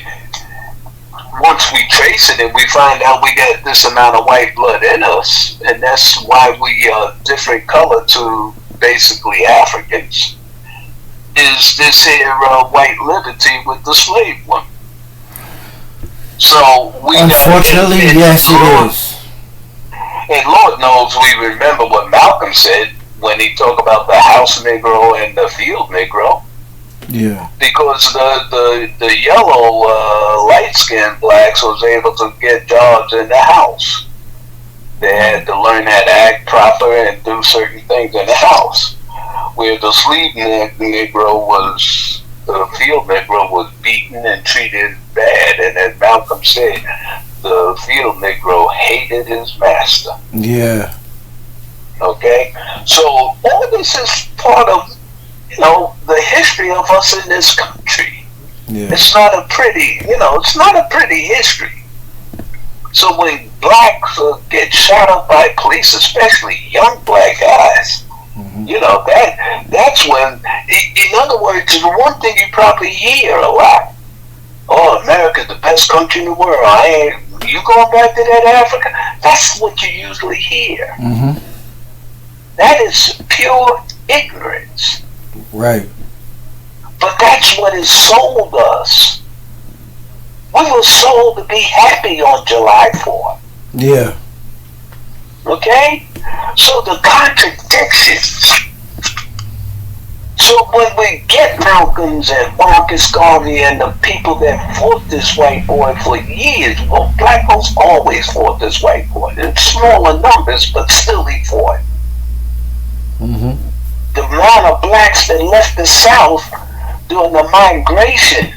once we trace it and we find out we got this amount of white blood in us, and that's why we are different color to basically Africans, is this here white liberty with the slave woman. So we unfortunately, yes, it is. And Lord knows we remember what Malcolm said when he talked about the house Negro and the field Negro. Yeah. Because the yellow light-skinned blacks was able to get jobs in the house. They had to learn how to act proper and do certain things in the house. Where the sleeve Negro was, the field Negro was beaten and treated bad. And as Malcolm said, the field Negro hated his master. Yeah. Okay? So all this is part of, the history of us in this country. Yeah. It's not a pretty history. So when blacks get shot up by police, especially young black guys, mm-hmm. That's when, in other words, the one thing you probably hear a lot, oh, America's the best country in the world. You going back to that Africa? That's what you usually hear. Mm-hmm. That is pure ignorance. Right. But that's what has sold us. We were soul to be happy on July 4th. Yeah. Okay? So the contradictions. So when we get Malcolms and Marcus Garvey and the people that fought this white boy for years, well, black folks always fought this white boy in smaller numbers, but still he fought. Mm-hmm. The amount of blacks that left the South during the migration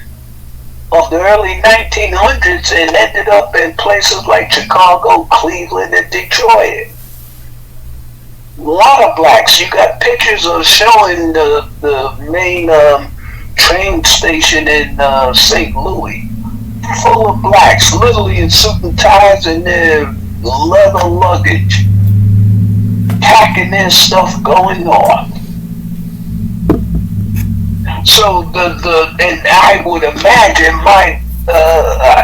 of the early 1900s and ended up in places like Chicago, Cleveland, and Detroit. A lot of blacks. You got pictures of showing the main train station in St. Louis, full of blacks, literally in suit and ties and their leather luggage, packing their stuff going off. So and I would imagine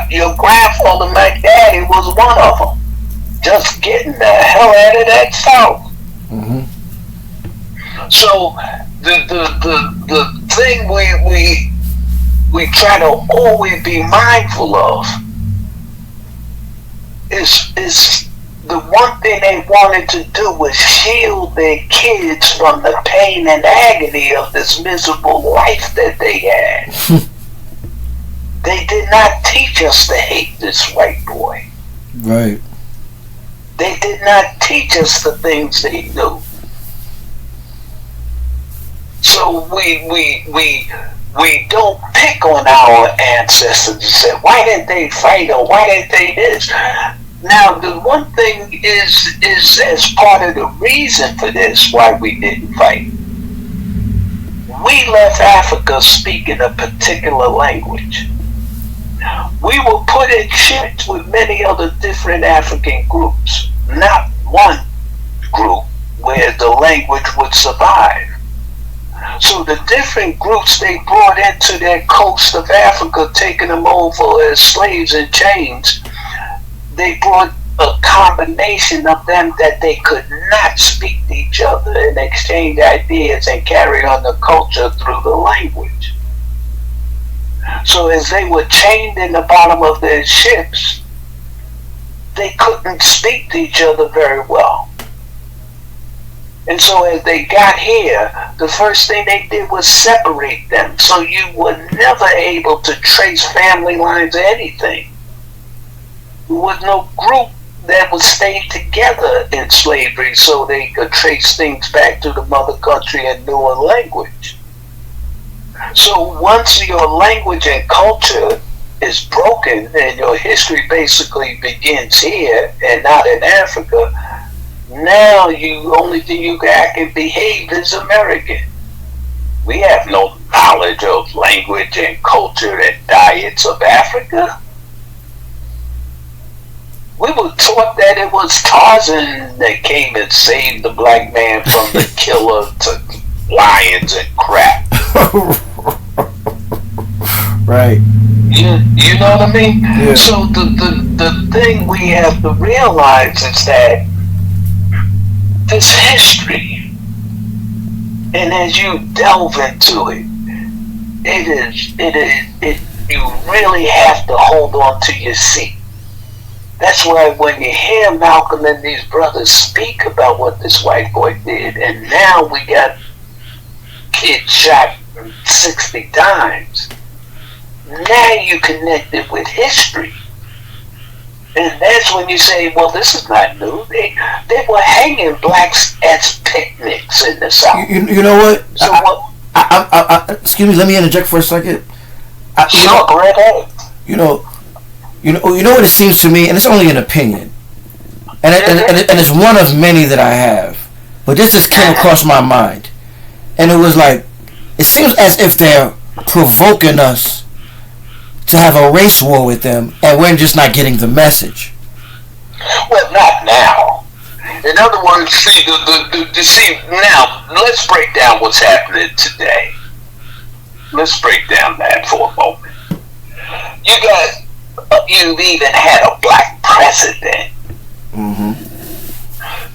your grandfather, my daddy, was one of them, just getting the hell out of that South. Mm-hmm. So the thing we try to always be mindful of is the one thing they wanted to do was shield their kids from the pain and agony of this miserable life that they had. They did not teach us to hate this white boy. Right. They did not teach us the things they knew. So we don't pick on our ancestors and say, why didn't they fight or why didn't they this? Now, the one thing is as part of the reason for this, why we didn't fight. We left Africa speaking a particular language. We were put in ships with many other different African groups, not one group where the language would survive. So the different groups they brought into their coast of Africa, taking them over as slaves in chains, they brought a combination of them that they could not speak to each other and exchange ideas and carry on the culture through the language. So as they were chained in the bottom of their ships, they couldn't speak to each other very well. And so as they got here, the first thing they did was separate them, so you were never able to trace family lines or anything. There was no group that would stay together in slavery so they could trace things back to the mother country and knew a language. So once your language and culture is broken and your history basically begins here and not in Africa, now you only thing you can behave is American. We have no knowledge of language and culture and diets of Africa. We were taught that it was Tarzan that came and saved the black man from the killer to lions and crap. Right. You know what I mean? Yeah. So the thing we have to realize is that this history, and as you delve into it, you really have to hold on to your seat. That's why when you hear Malcolm and these brothers speak about what this white boy did, and now we got kids shot 60 times, now you connect it with history. And that's when you say, well, this is not new. They were hanging blacks as picnics in the South. You know what? So excuse me, let me interject for a second. Sure, go ahead. You know what it seems to me, and it's only an opinion, and it's one of many that I have, but this just came across my mind, and it was like, it seems as if they're provoking us to have a race war with them, and we're just not getting the message. Well, not now. In other words, see now, let's break down what's happening today. Let's break down that for a moment. You've even had a black president. Mm-hmm.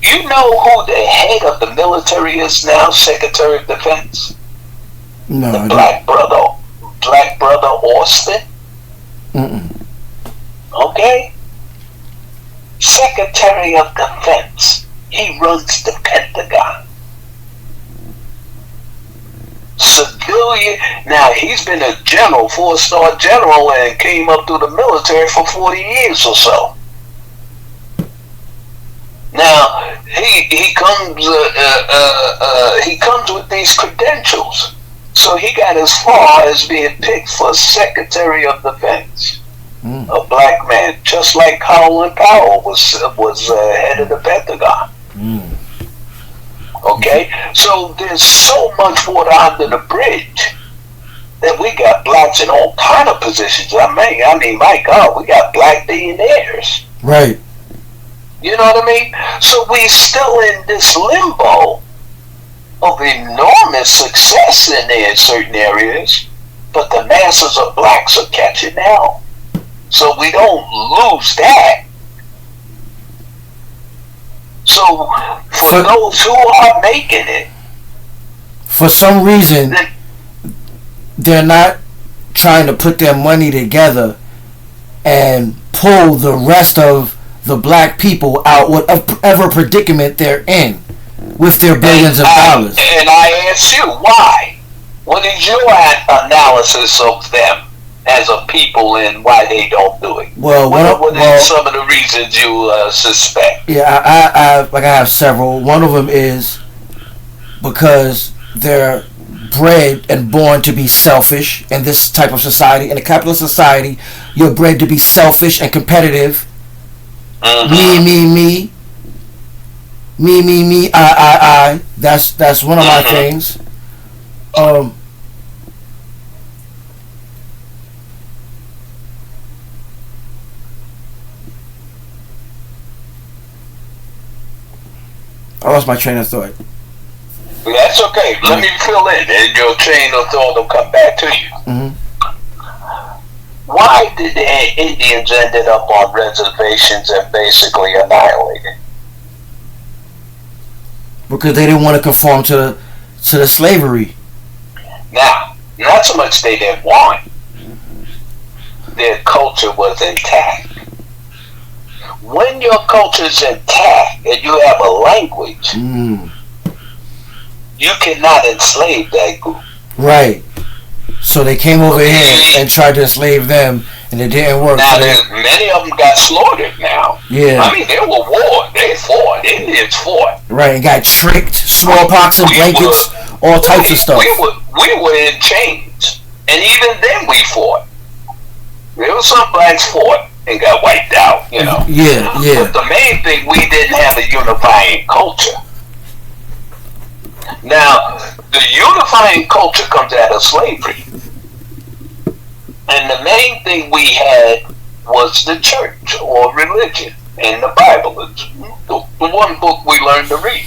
You know who the head of the military is now? Secretary of Defense? No, the black brother Austin. Mm-mm. Okay? Secretary of Defense. He runs the Pentagon. Civilian. Now, he's been a general, 4-star general, and came up through the military for 40 years or so. Now, he comes with these credentials. So he got as far as being picked for Secretary of Defense. A black man, just like Colin Powell was head of the Pentagon. Okay, so there's so much water under the bridge that we got blacks in all kind of positions. I mean, my God, we got black billionaires. Right. You know what I mean? So we still in this limbo of enormous success in certain areas, but the masses of blacks are catching now. So we don't lose that. So for those who are making it, for some reason, they're not trying to put their money together and pull the rest of the black people out, whatever predicament they're in, with their billions of dollars. And I ask you, why? What is your analysis of them as a people and why they don't do it? Well, what are some of the reasons you suspect? Yeah, I have several. One of them is because they're bred and born to be selfish in this type of society. In a capitalist society, you're bred to be selfish and competitive. Me, I. That's one of my things. I lost my train of thought. That's okay. Let me fill in, and your train of thought will come back to you. Why did the Indians ended up on reservations and basically annihilated? Because they didn't want to conform to the slavery. Now, not so much they didn't want. Their culture was intact. When your culture is intact and you have a language, you cannot enslave that group. Right. So they came over here and tried to enslave them, and it didn't work. Now, many of them got slaughtered now. Yeah. I mean, there were wars. They fought. Indians fought. Right, and got tricked, smallpox and blankets, all types of stuff. We were in chains, and even then we fought. There were some blacks fought and got wiped out, you know. Yeah. But the main thing, we didn't have a unifying culture. Now, the unifying culture comes out of slavery. And the main thing we had was the church or religion in the Bible. It's the one book we learned to read.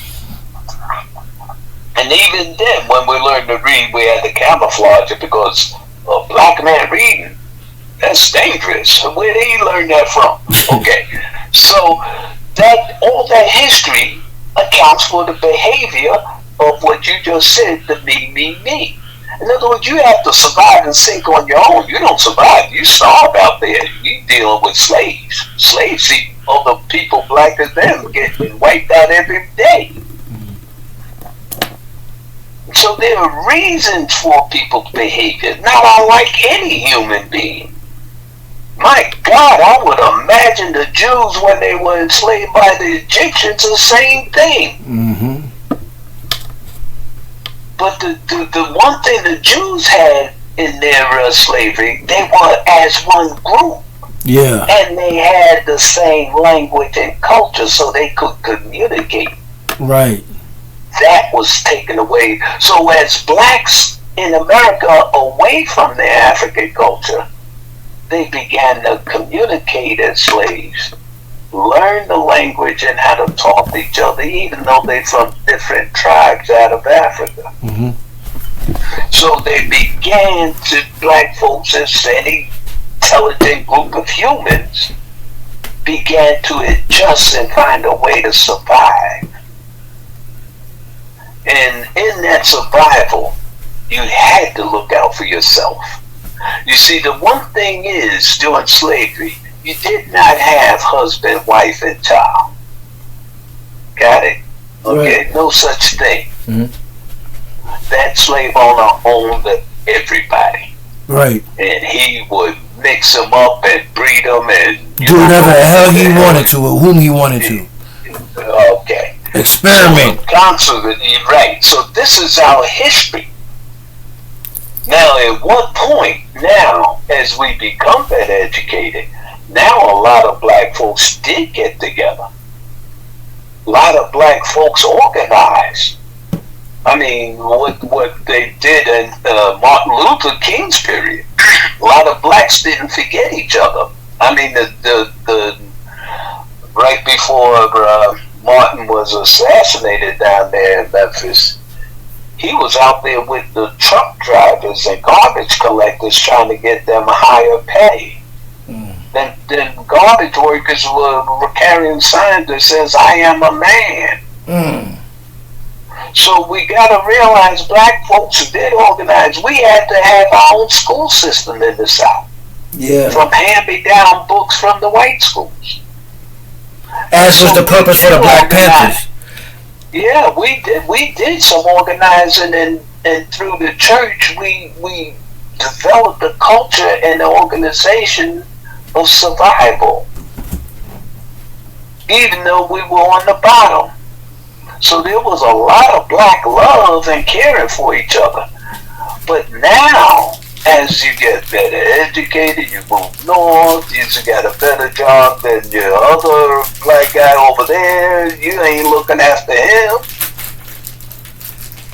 And even then, when we learned to read, we had to camouflage it because a black man reading, that's dangerous. Where did he learn that from? Okay. So all that history accounts for the behavior of what you just said, the me. In other words, you have to survive and sink on your own. You don't survive. You starve out there. You dealing with slaves. Slaves see other people black as them getting wiped out every day. So there are reasons for people's behavior, not unlike any human being. My God, I would imagine the Jews when they were enslaved by the Egyptians, the same thing. But the one thing the Jews had in their slavery, they were as one group. Yeah. And they had the same language and culture, so they could communicate. Right. That was taken away. So as blacks in America away from their African culture, they began to communicate as slaves, learn the language and how to talk to each other, even though they're from different tribes out of Africa. So they began to, black folks as any intelligent group of humans, began to adjust and find a way to survive. And in that survival, you had to look out for yourself. You see, the one thing is, during slavery, you did not have husband, wife, and child. Got it? Okay, right. No such thing. Mm-hmm. That slave owner owned everybody. Right. And he would mix them up and breed them and do whatever the hell he wanted to or whom he wanted to. Okay. Experiment. So, constantly, right. So this is our history. Now, at what point, now, as we become better educated, now a lot of black folks did get together. A lot of black folks organized. I mean, what they did in Martin Luther King's period, a lot of blacks didn't forget each other. I mean, the right before Martin was assassinated down there in Memphis, he was out there with the truck drivers and garbage collectors trying to get them higher pay. Then garbage workers were carrying signs that says, "I am a man." So we got to realize black folks did organize. We had to have our own school system in the South. Yeah. From hand-me-down books from the white schools. As was the purpose for the Black Panthers. Yeah, we did some organizing, and through the church we developed a culture and an organization of survival, even though we were on the bottom. So there was a lot of black love and caring for each other. But now, as you get better educated, you move north, you got a better job than your other black guy over there, you ain't looking after him.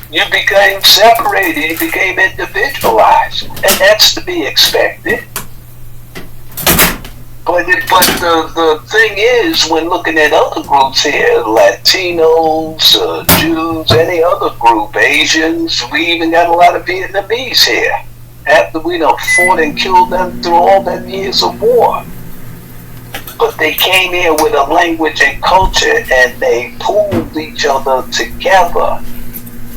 You became separated, you became individualized, and that's to be expected. But the thing is, when looking at other groups here, Latinos, Jews, any other group, Asians, we even got a lot of Vietnamese here. After we done fought and killed them through all them years of war. But they came here with a language and culture, and they pulled each other together.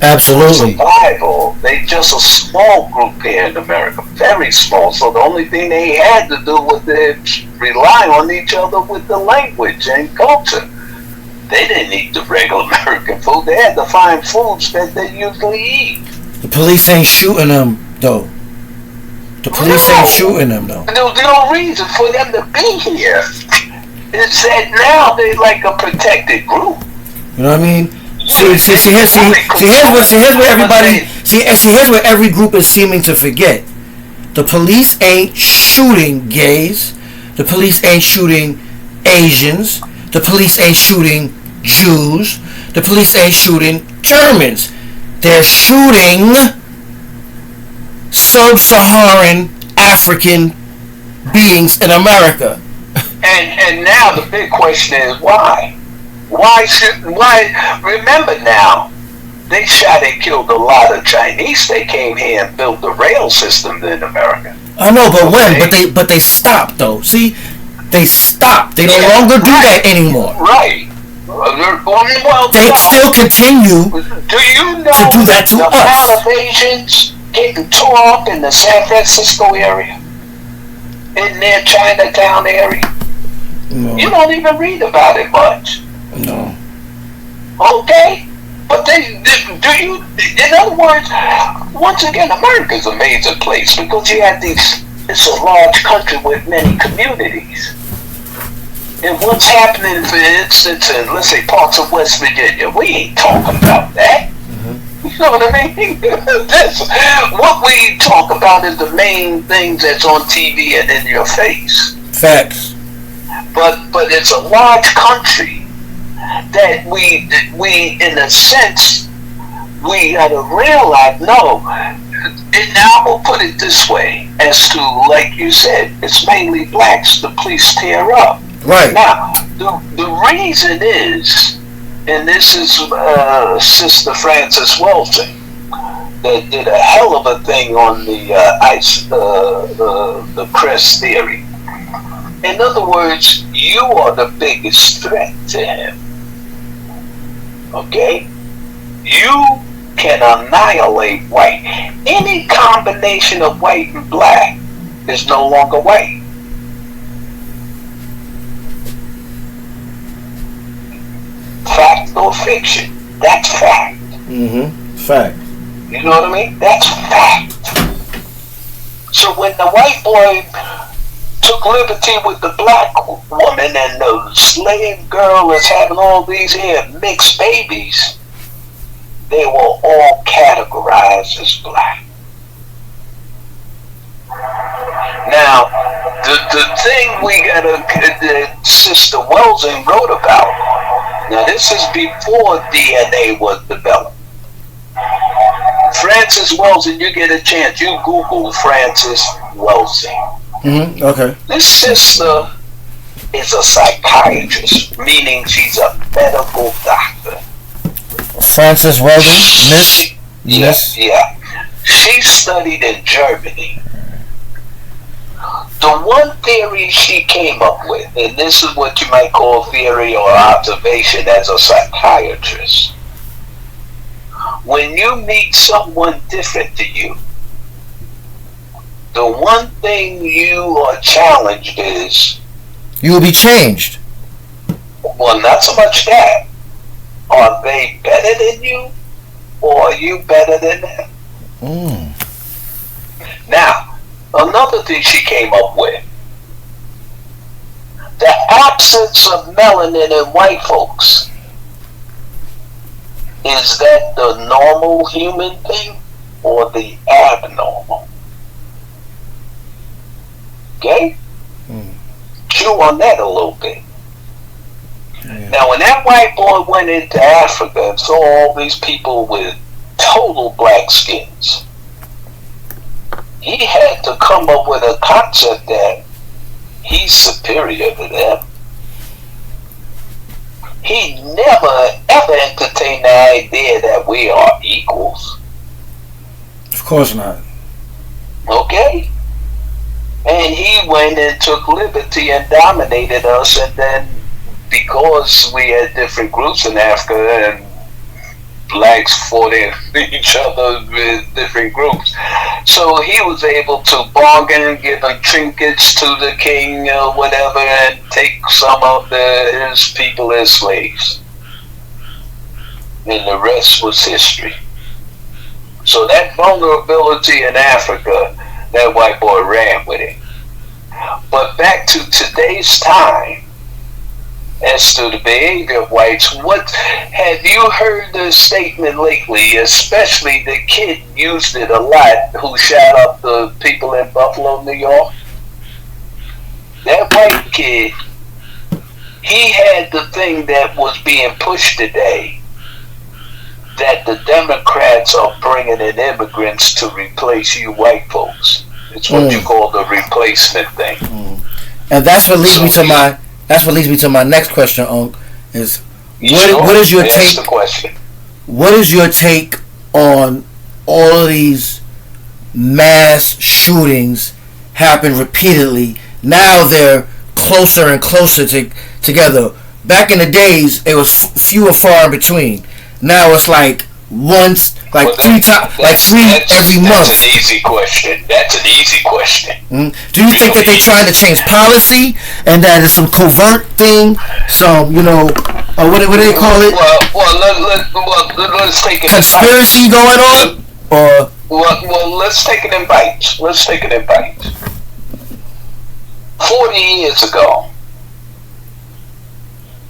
Absolutely. Survival. They just a small group here in America, very small. So the only thing they had to do was to rely on each other with the language and culture. They didn't eat the regular American food. They had to find foods that they usually eat. The police ain't shooting them, though. The police ain't shooting them, though. There's no reason for them to be here. It's that now they're like a protected group. You know what I mean? Here's where every group is seeming to forget. The police ain't shooting gays. The police ain't shooting Asians. The police ain't shooting Jews. The police ain't shooting Germans. They're shooting Sub-Saharan African beings in America. And now the big question is why? Why? Remember now, they shot and killed a lot of Chinese. They came here and built the rail system in America. I know, but when? But they stopped though. See, they stopped. They no longer do that anymore. Right. Well, they still continue to do that to us. The amount of Asians getting tore up in the San Francisco area, in their Chinatown area. No. You don't even read about it much. No. Okay? But in other words, once again, America's an amazing place because you have it's a large country with many communities. And what's happening, for instance, in, let's say, parts of West Virginia, we ain't talking about that. Mm-hmm. You know what I mean? What we talk about is the main things that's on TV and in your face. Facts. But it's a large country that we in a sense, we got to realize, no, and now we'll put it this way, as to, like you said, it's mainly blacks the police tear up. Right. Now, the reason is, and this is Sister Frances Welton, that did a hell of a thing on the crest theory. In other words, you are the biggest threat to him. Okay? You can annihilate white. Any combination of white and black is no longer white. nor fiction. That's fact. Fact. You know what I mean? That's fact. So when the white boy took liberty with the black woman and the slave girl is having all these here mixed babies, they were all categorized as black. Now, the thing we gotta, that Sister Welsing wrote about, now this is before DNA was developed. Frances Welsing, you get a chance, you Google Frances Welsing. Okay. This sister is a psychiatrist, meaning she's a medical doctor. Frances Welsing, Miss? Yes. Yeah. She studied in Germany. The one theory she came up with, and this is what you might call theory or observation as a psychiatrist, when you meet someone different to you, the one thing you are challenged is... You will be changed. Well, not so much that. Are they better than you, or are you better than them? Now, another thing she came up with, the absence of melanin in white folks, is that the normal human thing or the abnormal? Okay? Chew on that a little bit. Yeah. Now, when that white boy went into Africa and saw all these people with total black skins, he had to come up with a concept that he's superior to them. He never ever entertained the idea that we are equals. Of course not. Okay? And he went and took liberty and dominated us, and then because we had different groups in Africa and blacks fought each other with different groups, so he was able to bargain, give them trinkets to the king or whatever, and take some of his people as slaves. And the rest was history. So that vulnerability in Africa, that white boy ran with it. But back to today's time, as to the behavior of whites, what have you heard the statement lately, especially the kid used it a lot who shot up the people in Buffalo, New York? That white kid, he had the thing that was being pushed today, that the Democrats are bringing in immigrants to replace you white folks. It's what you call the replacement thing. And that's what leads me to my... That's what leads me to my next question, Unc. Is what is your take? The question. What is your take on all of these mass shootings happen repeatedly? Now they're closer and closer together. Back in the days, it was few and far in between. Now it's like once, like well, three times, like three every month. That's an easy question. That's an easy question. Do you think that they're trying to change policy and that it's some covert thing? Some, what do they call it? Let's take it. Conspiracy going on, or well, let's take it in bites. 40 years ago,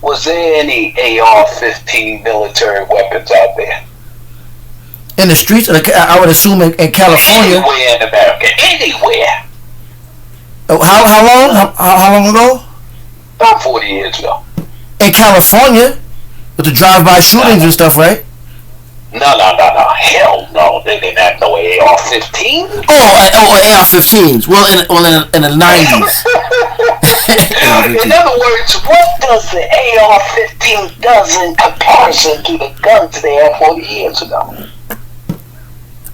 was there any AR-15 military weapons out there? In the streets, I would assume in California. Anywhere in America, anywhere. How long? How long ago? About 40 years ago. In California, with the drive-by shootings and stuff, right? No. Hell no. They didn't have no AR-15. Oh, AR-15s. Well, in the 90s. In other words, what does the AR-15 does in comparison to the guns they had 40 years ago?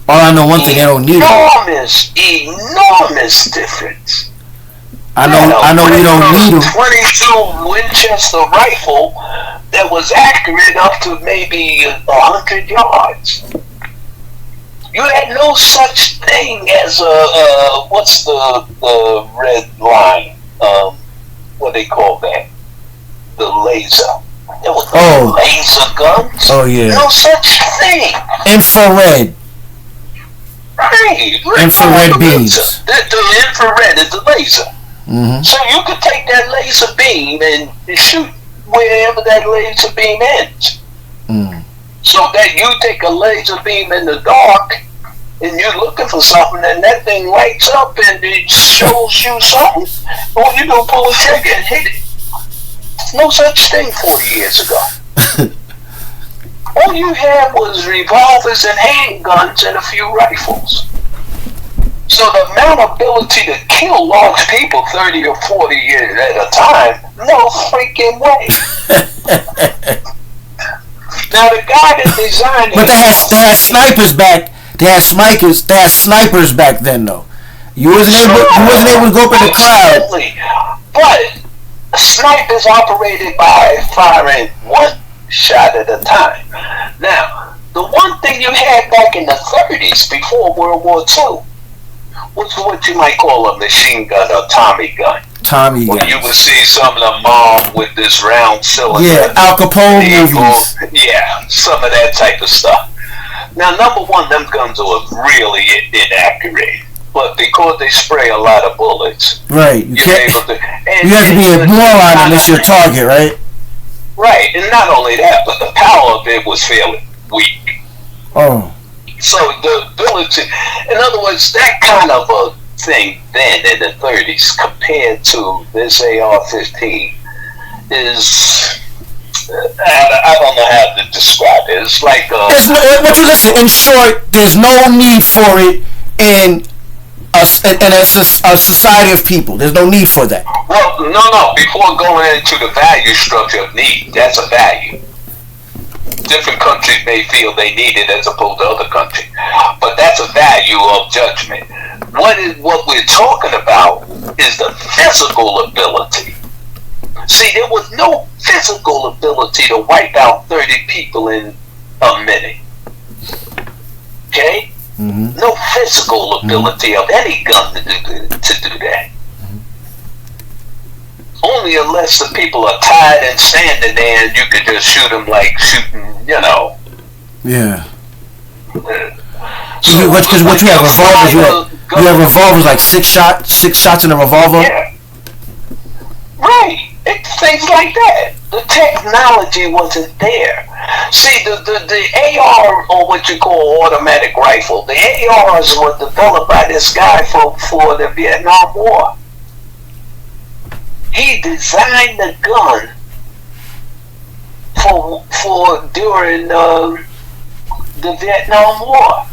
All I know one thing, they don't need it. Enormous difference. I know we don't need them. 22 Winchester rifle that was accurate up to maybe 100 yards. You had no such thing as what's the red line? What they call that? The laser. There was Laser guns? Oh, yeah. No such thing. Infrared. Right. Infrared beams. The infrared is the laser. Mm-hmm. So you could take that laser beam and shoot wherever that laser beam ends. Mm. So that you take a laser beam in the dark and you're looking for something and that thing lights up and it shows you something, or you gonna pull a trigger and hit it. No such thing 40 years ago. All you had was revolvers and handguns and a few rifles. So the amount of ability to kill large people 30 or 40 years at a time, no freaking way. Now the guy that designed it, but they had snipers back. They had snipers back then, though. You wasn't able to go up in the crowd. But snipers operated by firing one shot at a time. Now, the one thing you had back in the 30s before World War II was what you might call a machine gun or Tommy gun. Tommy gun. Where you would see some of them armed with this round cylinder. Yeah, Al Capone movies. Yeah, some of that type of stuff. Now, number one, them guns are really inaccurate. But because they spray a lot of bullets, right? You have to be a moron to miss your target, right? Right, and not only that, but the power of it was fairly weak. Oh. So the ability, in other words, that kind of a thing then in the 30s compared to this AR-15 is, I don't know how to describe it. It's like in short, there's no need for it in a society of people. There's no need for that. Well, no. Before going into the value structure of need, that's a value. Different countries may feel they need it as opposed to other countries, but that's a value of judgment. What we're talking about is the physical ability. See, there was no physical ability to wipe out 30 people in a minute. Okay? Mm-hmm. No physical ability of any gun to do that. Mm-hmm. Only unless the people are tied and standing there and you could just shoot them like shooting, Yeah. Because what you have revolvers, you have revolvers like six shots in a revolver. Yeah. Right. Things like that. The technology wasn't there. See, the AR, or what you call automatic rifle, the ARs were developed by this guy for the Vietnam War. He designed the gun for during the Vietnam War.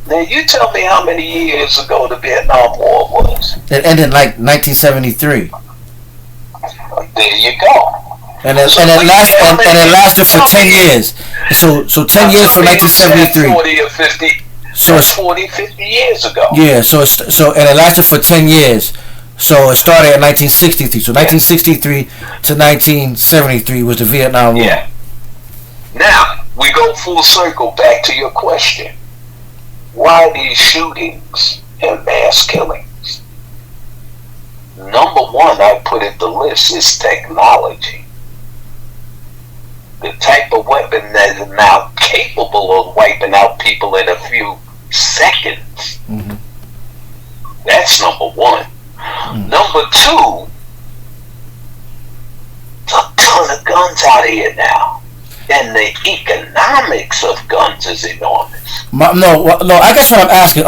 Now you tell me how many years ago the Vietnam War was. It ended like 1973. There you go. And it lasted for 10 years. So 10 years from 1973. 40 or 50. So 40, 50 years ago. Yeah. So and it lasted for 10 years. So it started in 1963. So 1963 to 1973 was the Vietnam War. Yeah. Now we go full circle back to your question. Why these shootings and mass killings? Number one, I put at the list is technology. The type of weapon that is now capable of wiping out people in a few seconds. Mm-hmm. That's number one. Mm-hmm. Number two, a ton of guns out here now. And the economics of guns is enormous. No, I guess what I'm asking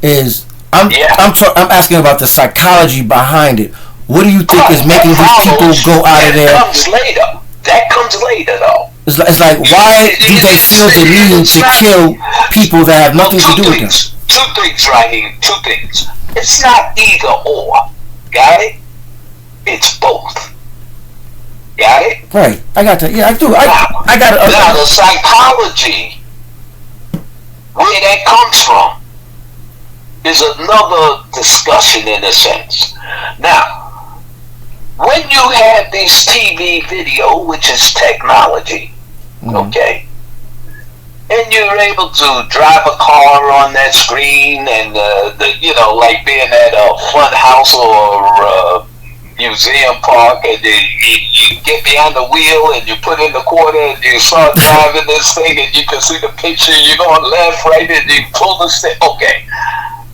is I'm asking about the psychology behind it. What do you think is making these people go out of there? That comes later, though. It's like why do they feel the need to kill people that have nothing to do with them? Two things, Raheem. Two things. It's not either or. Got it? It's both. Got it? Right. I got that. Yeah, I do. I got it. Now, the psychology, where that comes from, is another discussion in a sense. Now, when you have this TV video, which is technology, okay, and you're able to drive a car on that screen and, like being at a fun house or, museum park, and you get behind the wheel and you put in the quarter and you start driving this thing, and you can see the picture. You're going left, right, and you pull the stick. Okay,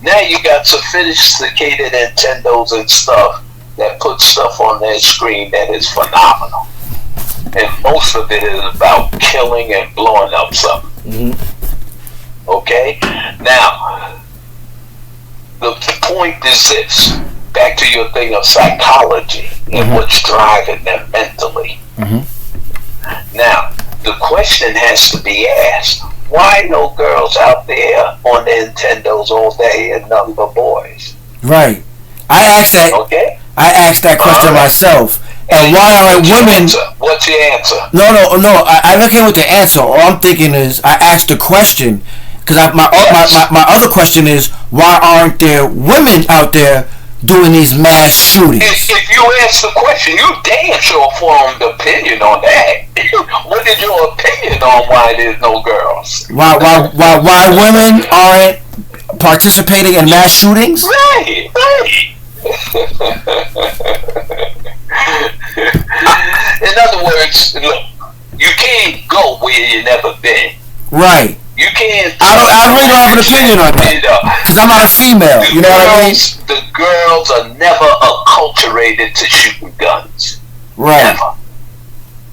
now you got sophisticated Nintendos and stuff that put stuff on their screen that is phenomenal, and most of it is about killing and blowing up something. Mm-hmm. Okay, now the point is this. Back to your thing of psychology and what's driving them mentally. Now, the question has to be asked: why no girls out there on their Nintendos all day and nothing but boys? Right. I asked that. Okay. I asked that question myself. And why aren't women? What's your answer? No. I look at what the answer. All I'm thinking is I asked the question because my other question is why aren't there women out there doing these mass shootings? If you ask the question, you damn sure formed an opinion on that. What is your opinion on why there's no girls? Why women aren't participating in mass shootings? Right. In other words, look, you can't go where you never been. Right. You can't. I really don't have an opinion on that because I'm not a female. You know what I mean? The girls are never acculturated to shooting guns. Right. Never.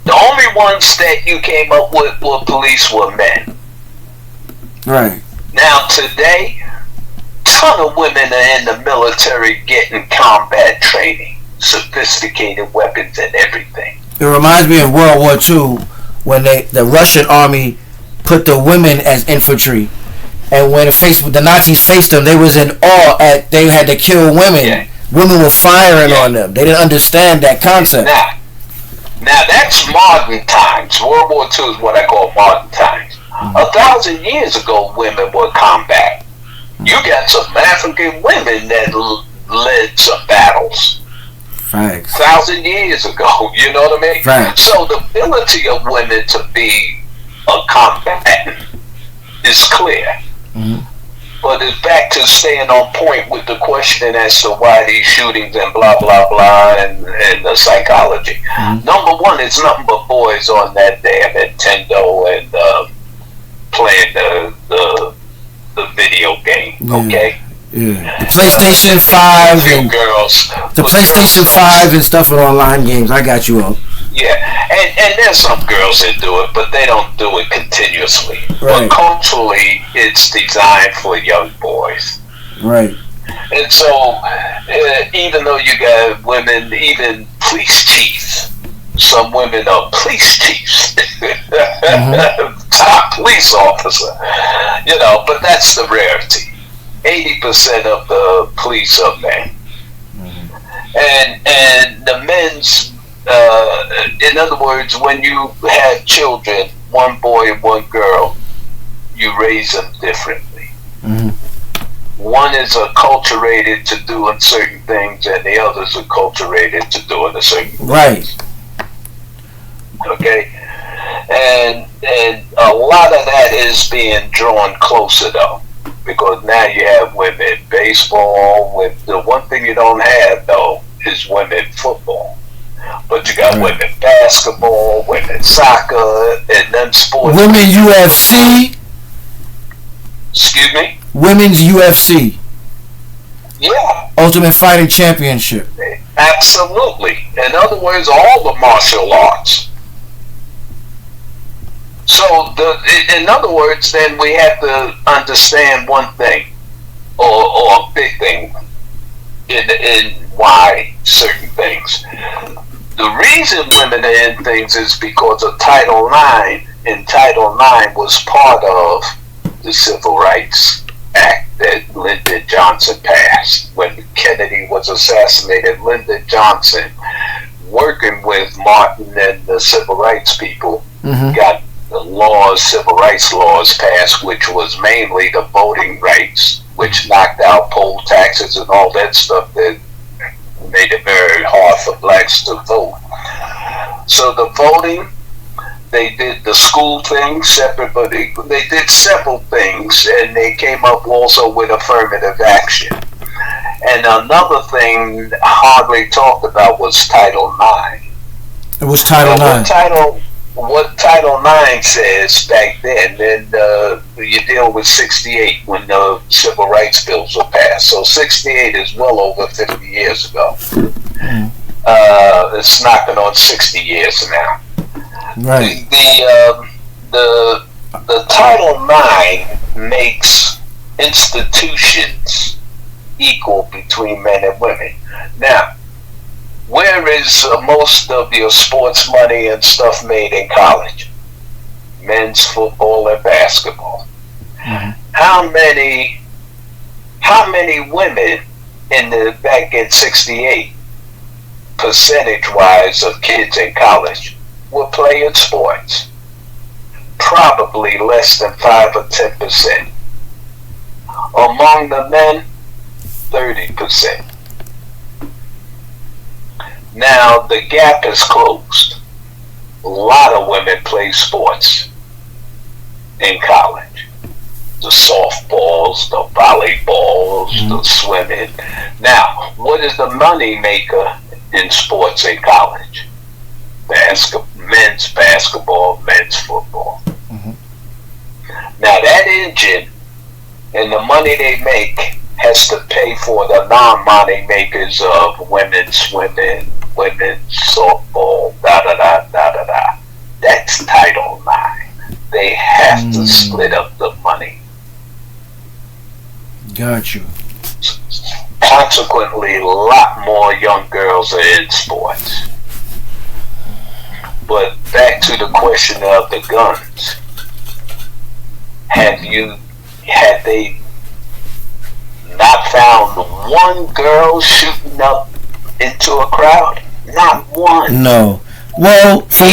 The only ones that you came up with were police were men. Right. Now today, ton of women are in the military getting combat training, sophisticated weapons and everything. It reminds me of World War II when the Russian army put the women as infantry, and when the Nazis faced them, they was in awe at they had to kill women. Yeah. Women were firing on them. They didn't understand that concept. Now that's modern times. World War II is what I call modern times. 1,000 years ago, women were combat. You got some African women that led some battles. Facts. 1,000 years ago, you know what I mean? Facts. So the ability of women to be a combatant is clear. But it's back to staying on point with the question as to why these shootings and blah blah blah and the psychology. Number one, it's nothing but boys on that damn Nintendo and playing the video game. Okay. Yeah. The PlayStation 5 and girls. The PlayStation 5 and stuff with online games. I got you on. Yeah, and there's some girls that do it, but they don't do it continuously. Right. But culturally, it's designed for young boys. Right. And so, even though you got women, even police chiefs, some women are police chiefs, top police officer, you know, but that's the rarity. 80% of the police are men. And the men's, in other words, when you have children, one boy and one girl, you raise them differently. One is acculturated to doing certain things, and the other is acculturated to doing a certain thing. Right. Okay? And a lot of that is being drawn closer, though. Because now you have women baseball. With the one thing you don't have though is women football, but you got women basketball, women soccer, and them sports. Women UFC. Excuse me. Women's UFC. Yeah. Ultimate Fighting Championship. Absolutely. In other words, all the martial arts. So, in other words, then we have to understand one thing, or a big thing, in why certain things. The reason women are in things is because of Title IX, and Title IX was part of the Civil Rights Act that Lyndon Johnson passed. When Kennedy was assassinated, Lyndon Johnson, working with Martin and the civil rights people, got the civil rights laws passed, which was mainly the voting rights, which knocked out poll taxes and all that stuff that made it very hard for blacks to vote. So the voting, they did the school thing separate, but they did several things, and they came up also with affirmative action. And another thing hardly talked about was Title IX. It was Title IX. What Title IX says back then, you deal with 68 when the civil rights bills were passed. So 68 is well over 50 years ago. It's knocking on 60 years now. Right. The Title IX makes institutions equal between men and women. Now, where is most of your sports money and stuff made in college? Men's football and basketball. How many women back in 68, percentage-wise of kids in college, were playing sports? Probably less than 5 or 10%. Among the men, 30%. Now the gap is closed. A lot of women play sports in college. The softballs, the volleyballs, the swimming. Now, what is the money maker in sports in college? Men's basketball, men's football. Now that engine and the money they make has to pay for the non-money makers of women's swimming, women's softball, da-da-da. That's Title IX. They have to split up the money. Got you. Consequently, a lot more young girls are in sports. But back to the question of the guns. Had they not found one girl shooting up into a crowd? Not one. No. Well, for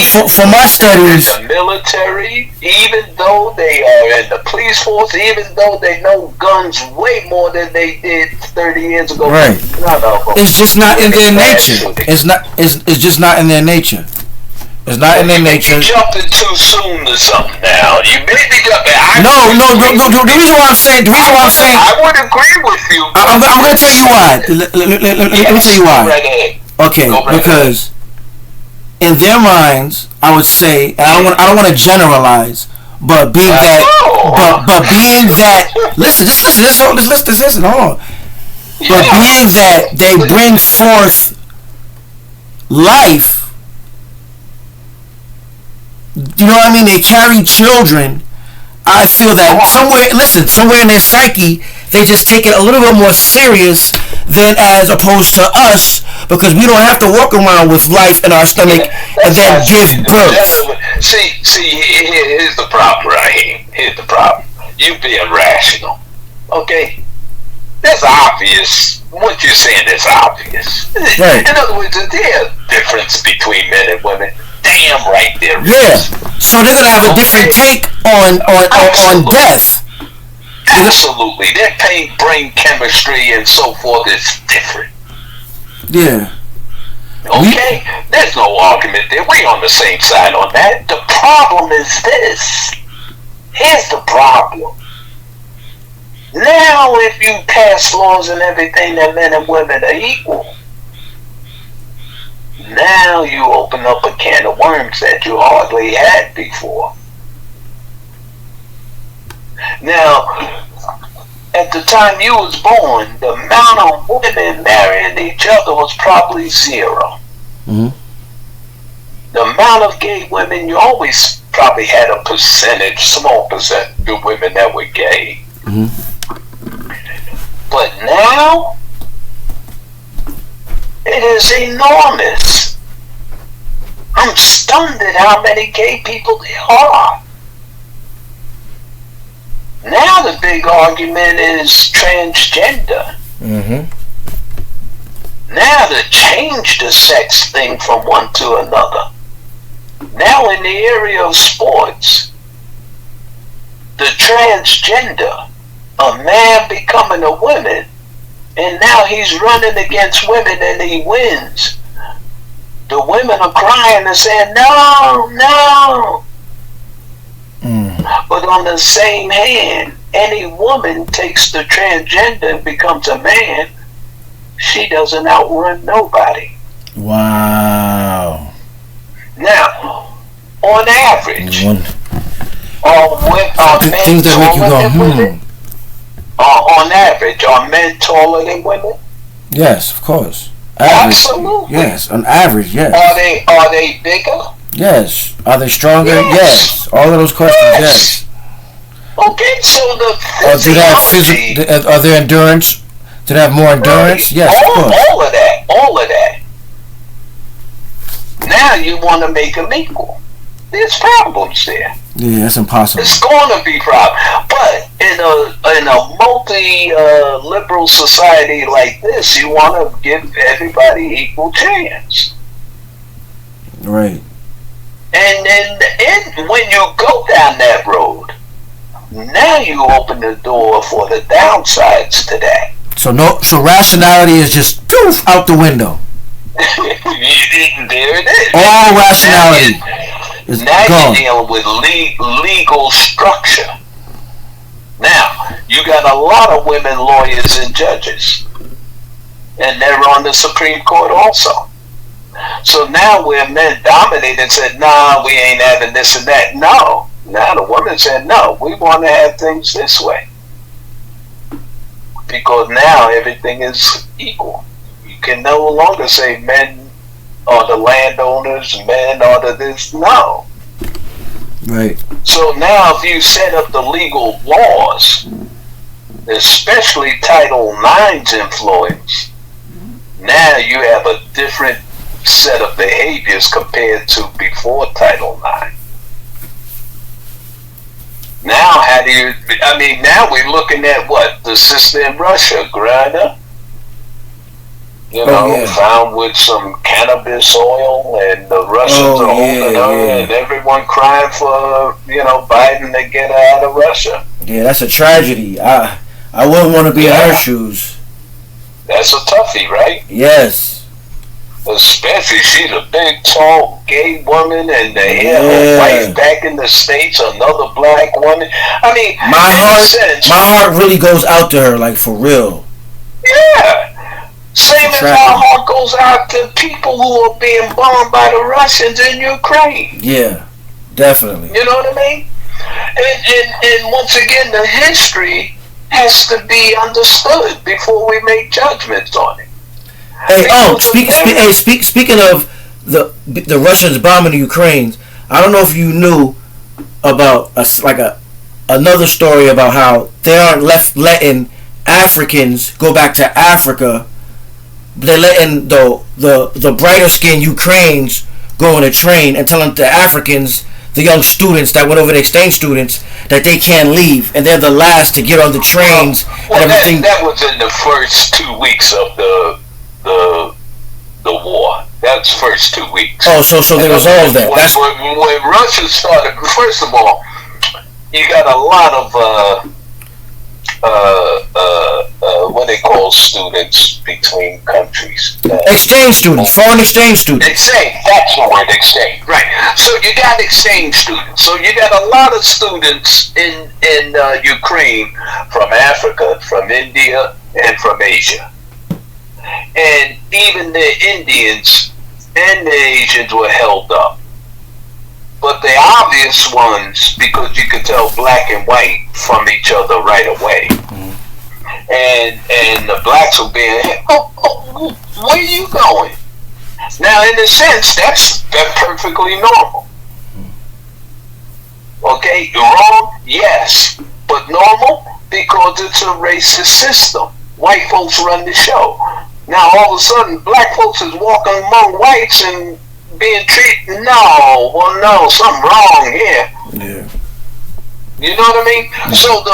my studies, the military, even though they are in the police force, even though they know guns way more than they did 30 years ago, right? It's just not in their nature. It's just not in their nature. It's not in their nature. You're jumping too soon to something now. You may be jumping. No. The reason why I'm saying, I would agree with you. I'm going to tell you why. Let me tell you why. Okay, because in their minds, I would say, and I don't want to generalize, but being that, listen, hold on. But being that they bring forth life. You know what I mean? They carry children. I feel that somewhere in their psyche, they just take it a little bit more serious than as opposed to us, because we don't have to walk around with life in our stomach and then give birth. See, here's the problem right here. Here's the problem. You being rational, okay? That's obvious. What you're saying is obvious. Right. In other words, there's a difference between men and women. Damn right there. Yeah. So they're gonna have a different take on death. Absolutely. Their brain chemistry and so forth is different. Yeah. Okay? There's no argument there. We're on the same side on that. The problem is this. Here's the problem. Now if you pass laws and everything that men and women are equal, now you open up a can of worms that you hardly had before. Now, at the time you was born, the amount of women marrying each other was probably 0. The amount of gay women, you always probably had a small percentage of women that were gay. But now, it is enormous. I'm stunned at how many gay people there are. Now the big argument is transgender. Now to change the sex thing from one to another. Now in the area of sports, the transgender, a man becoming a woman, and now he's running against women and he wins. The women are crying and saying, no. But on the same hand, any woman takes the transgender and becomes a man, she doesn't outrun nobody. Wow. Now, on average, are men things that make you taller than go, women? On average, are men taller than women? Yes, of course. Average. Absolutely. Yes, on average, yes. Are they bigger? Yes. Are they stronger? Yes. Yes. All of those questions, yes. Okay, so the physiology... Are there endurance? Do they have more endurance? Right. Yes, of course. All of that. Now you want to make them equal. There's problems there. Yeah, that's impossible. It's going to be problems. But in a multi-liberal society like this, you want to give everybody equal chance. Right. And then when you go down that road, now you open the door for the downsides to that. So rationality is just poof out the window. There it is. All rationality is now gone. you're dealing with legal structure. Now, you got a lot of women lawyers and judges. And they're on the Supreme Court also. So now where men dominated and said, nah, we ain't having this and that. No. Now the women said, no, we want to have things this way. Because now everything is equal. You can no longer say men are the landowners, men are the this. No. Right. So now if you set up the legal laws, especially Title IX's influence, now you have a different set of behaviors compared to before Title IX. Now now we're looking at what? The sister in Russia, Grana, found with some cannabis oil, and the Russians are holding her, and everyone crying for, Biden to get her out of Russia. Yeah, that's a tragedy. I wouldn't want to be in her shoes. That's a toughie, right? Yes. Especially, she's a big, tall, gay woman, and they have her wife back in the States, another black woman. I mean, my heart really goes out to her, like, for real. Yeah. Same as my heart goes out to people who are being bombed by the Russians in Ukraine. Yeah, definitely. You know what I mean? And once again, the history has to be understood before we make judgments on it. Hey, speaking of the Russians bombing the Ukraine, I don't know if you knew about another story about how they aren't letting Africans go back to Africa. They're letting the brighter skinned Ukrainians go on a train and telling the Africans, the young students that went over, the exchange students, that they can't leave, and they're the last to get on the trains and everything. That was in the first 2 weeks of the war. That's the first 2 weeks. Oh, so there was all of that. When Russia started, first of all, you got a lot of what they call students between countries. Exchange students, foreign exchange students. Exchange, that's the word, exchange. Right. So you got exchange students. So you got a lot of students in Ukraine from Africa, from India, and from Asia. And even the Indians and the Asians were held up. But the obvious ones, because you could tell black and white from each other right away. Mm-hmm. And the blacks were being, where are you going? Now, in a sense, that's perfectly normal. Okay, wrong? Yes. But normal? Because it's a racist system. White folks run the show. Now, all of a sudden, black folks is walking among whites and being treated, no, something wrong here. Yeah. You know what I mean? Yeah. So the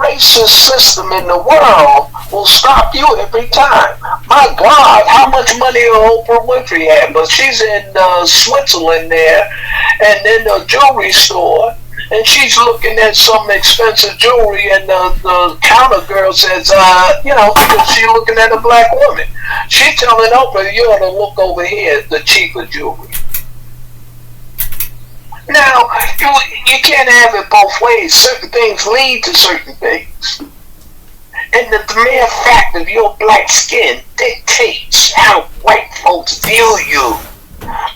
racist system in the world will stop you every time. My God, how much money Oprah Winfrey had? But she's in Switzerland there, and in the jewelry store, and she's looking at some expensive jewelry, and the counter girl says, because she's looking at a black woman. She's telling Oprah, you ought to look over here at the cheaper jewelry. Now, you can't have it both ways. Certain things lead to certain things. And the mere fact of your black skin dictates how white folks view you.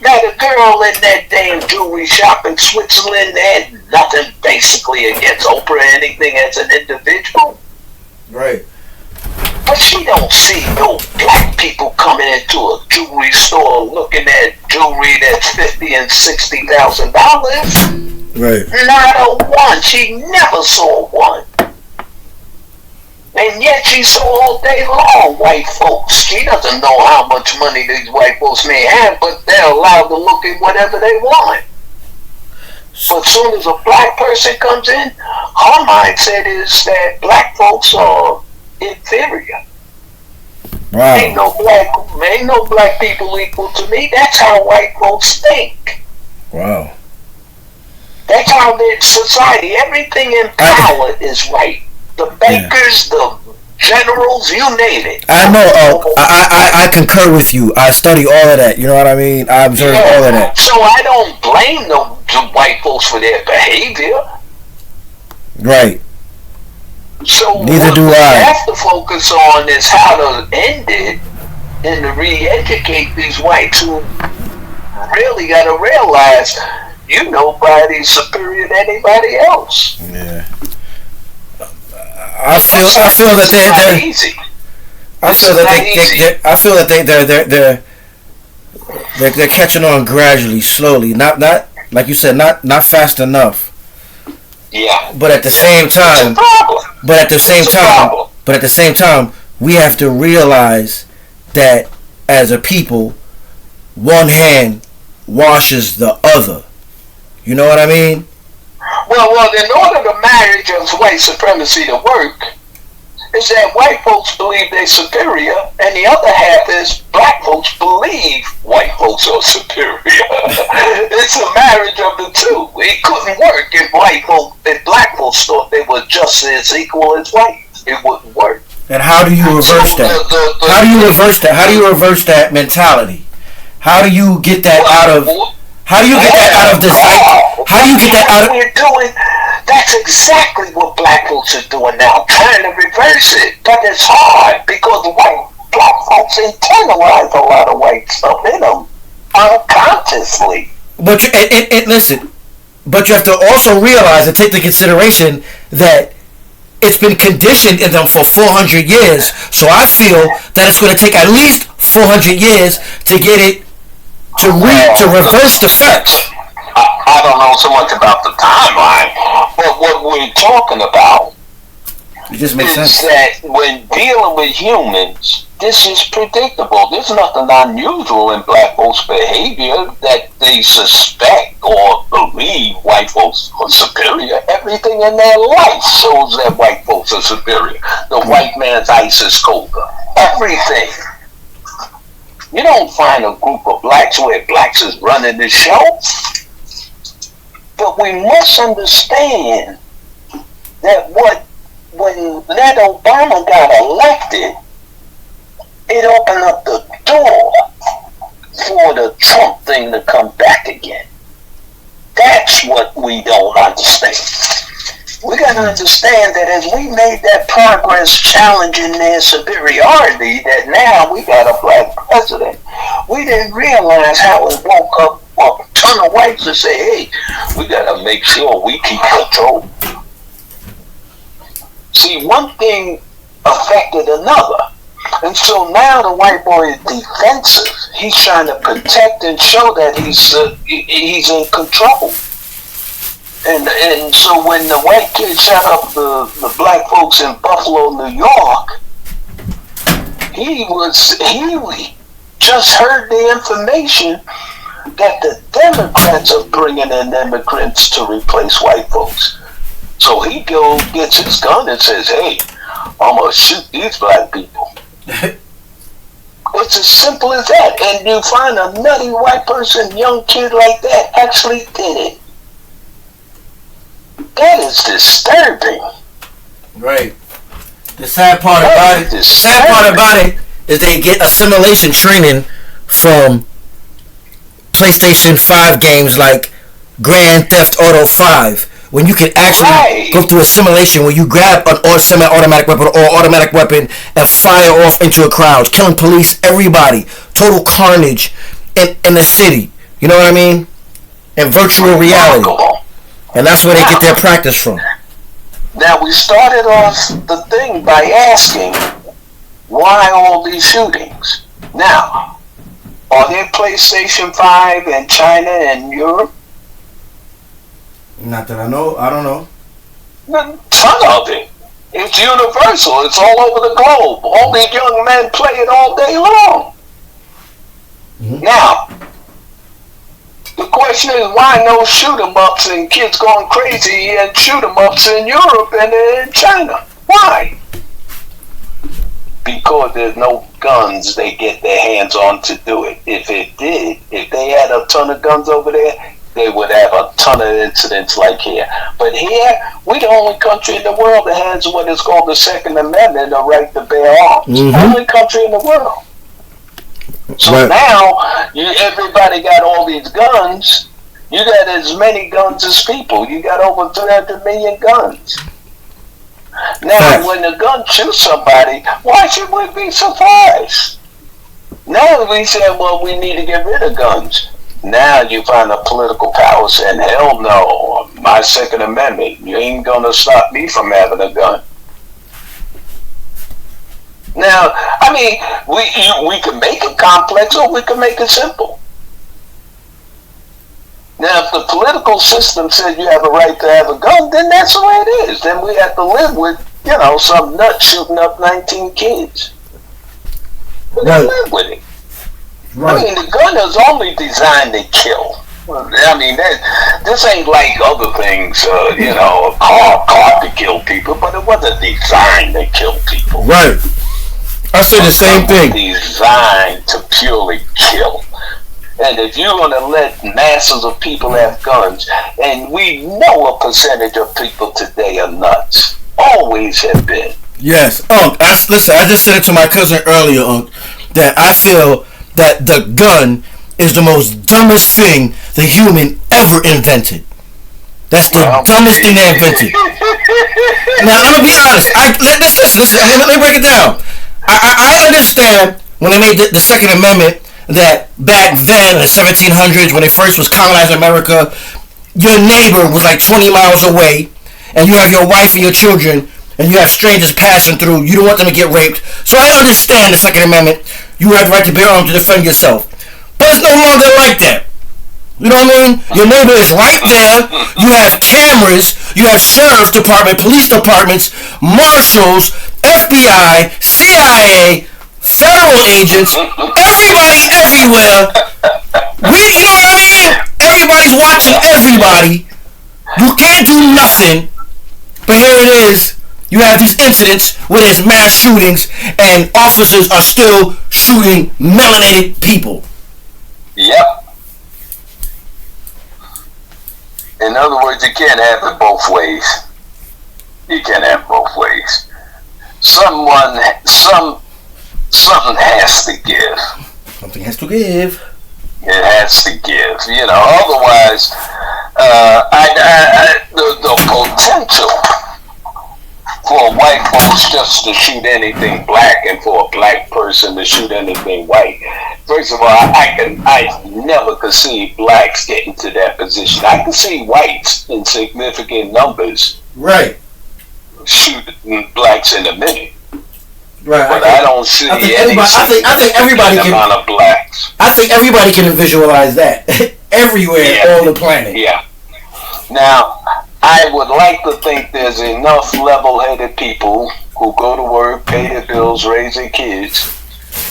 Now, the girl in that damn jewelry shop in Switzerland had nothing basically against Oprah or anything as an individual. Right. But she don't see no black people coming into a jewelry store looking at jewelry that's $50,000 and $60,000. Right. Not a one. She never saw one. And yet she saw all day long white folks. She doesn't know how much money these white folks may have, but they're allowed to look at whatever they want. But as soon as a black person comes in, her mindset is that black folks are inferior. Wow. Ain't no black people equal to me. That's how white folks think. Wow. That's how their society, everything in power is white. The bankers, the generals, you name it. I know. I concur with you. I study all of that. You know what I mean? I observe all of that. So I don't blame the white folks for their behavior. Right. So neither what do we I. have to focus on is how to end it and to re-educate these whites who really got to realize you nobody's superior to anybody else. Yeah. I feel that they're easy. I feel that they're catching on gradually, slowly. Not like you said, not fast enough. Yeah. But at the same time, we have to realize that as a people, one hand washes the other. You know what I mean? Well, in order the marriage of white supremacy to work, is that white folks believe they're superior, and the other half is black folks believe white folks are superior. It's a marriage of the two. It couldn't work if black folks thought they were just as equal as white. It wouldn't work. And how do you reverse that? How do you reverse that? How do you reverse that mentality? How do you get that out of? How do you get that out of the? How do you get that out of? We're doing. That's exactly what black folks are doing now, trying to reverse it. But it's hard because black folks internalize a lot of white stuff in them unconsciously. But listen, but you have to also realize and take into consideration that it's been conditioned in them for 400 years. So I feel that it's going to take at least 400 years to get it to reverse the facts. I don't know so much about the timeline, but what we're talking about it just makes sense. That when dealing with humans, this is predictable. There's nothing unusual in black folks' behavior that they suspect or believe white folks are superior. Everything in their life shows that white folks are superior. The white man's ice is colder. Everything. You don't find a group of blacks where blacks is running the show. But we must understand that when that Obama got elected, it opened up the door for the Trump thing to come back again. That's what we don't understand. We got to understand that as we made that progress challenging their superiority, that now we got a black president, we didn't realize how it woke up a ton of whites to say, hey, we got to make sure we keep control. See, one thing affected another. And so now the white boy is defensive. He's trying to protect and show that he's in control. And so when the white kid shot up the black folks in Buffalo, New York, he just heard the information that the Democrats are bringing in immigrants to replace white folks. So he gets his gun and says, hey, I'm going to shoot these black people. It's as simple as that. And you find a nutty white person, young kid like that, actually did it. That is disturbing. Right. The sad part about it is they get assimilation training from PlayStation 5 games like Grand Theft Auto 5, when you can actually go through assimilation, where you grab an semi-automatic weapon or automatic weapon and fire off into a crowd, killing police, everybody, total carnage in the city. You know what I mean? In virtual reality, and that's where they get their practice from. Now, we started off the thing by asking, why all these shootings? Now, are there PlayStation 5 in China and Europe? Not that I know. I don't know. Some of it. It's universal. It's all over the globe. All these young men play it all day long. Mm-hmm. Now, the question is, why no shoot-em-ups and kids going crazy and shoot-em-ups in Europe and in China? Why? Because there's no guns they get their hands on to do it. If they had a ton of guns over there, they would have a ton of incidents like here. But here, we're the only country in the world that has what is called the Second Amendment, the right to bear arms. Mm-hmm. Only country in the world. So right. Now, everybody got all these guns. You got as many guns as people. You got over 300 million guns. Now, when the gun shoots somebody, why should we be surprised? Now we say, well, we need to get rid of guns. Now you find a political power saying, hell no, my Second Amendment, you ain't going to stop me from having a gun. Now, I mean, we can make it complex or we can make it simple. Now, if the political system says you have a right to have a gun, then that's the way it is. Then we have to live with, some nut shooting up 19 kids. We gotta live with it. Right. I mean, the gun is only designed to kill. I mean, this ain't like other things, a car to kill people, but it wasn't designed to kill people. Right. I say the same thing. Designed to purely kill. And if you're going to let masses of people have guns, and we know a percentage of people today are nuts, always have been. Yes. Listen, I just said it to my cousin earlier, that I feel that the gun is the most dumbest thing the human ever invented. That's the dumbest thing they invented. Now, I'm going to be honest. Listen, let me break it down. I understand when they made the Second Amendment that back then in the 1700s when they first was colonizing America, your neighbor was like 20 miles away and you have your wife and your children and you have strangers passing through. You don't want them to get raped. So I understand the Second Amendment. You have the right to bear arms to defend yourself. But it's no longer like that. You know what I mean? Your neighbor is right there. You have cameras. You have sheriff department, police departments, marshals, FBI, CIA, federal agents, everybody everywhere. You know what I mean? Everybody's watching everybody. You can't do nothing. But here it is. You have these incidents where there's mass shootings and officers are still shooting melanated people. Yep. In other words, you can't have it both ways. You can't have it both ways. Something has to give. Something has to give. It has to give. Otherwise, the potential for white folks just to shoot anything black and for a black person to shoot anything white. First of all, I never could see blacks getting to that position. I can see whites in significant numbers, right, shooting blacks in a minute. Right, but I don't see I think everybody can. Amount of blacks. I think everybody can visualize that everywhere on the planet. Yeah. Now, I would like to think there's enough level-headed people who go to work, pay their bills, raise their kids,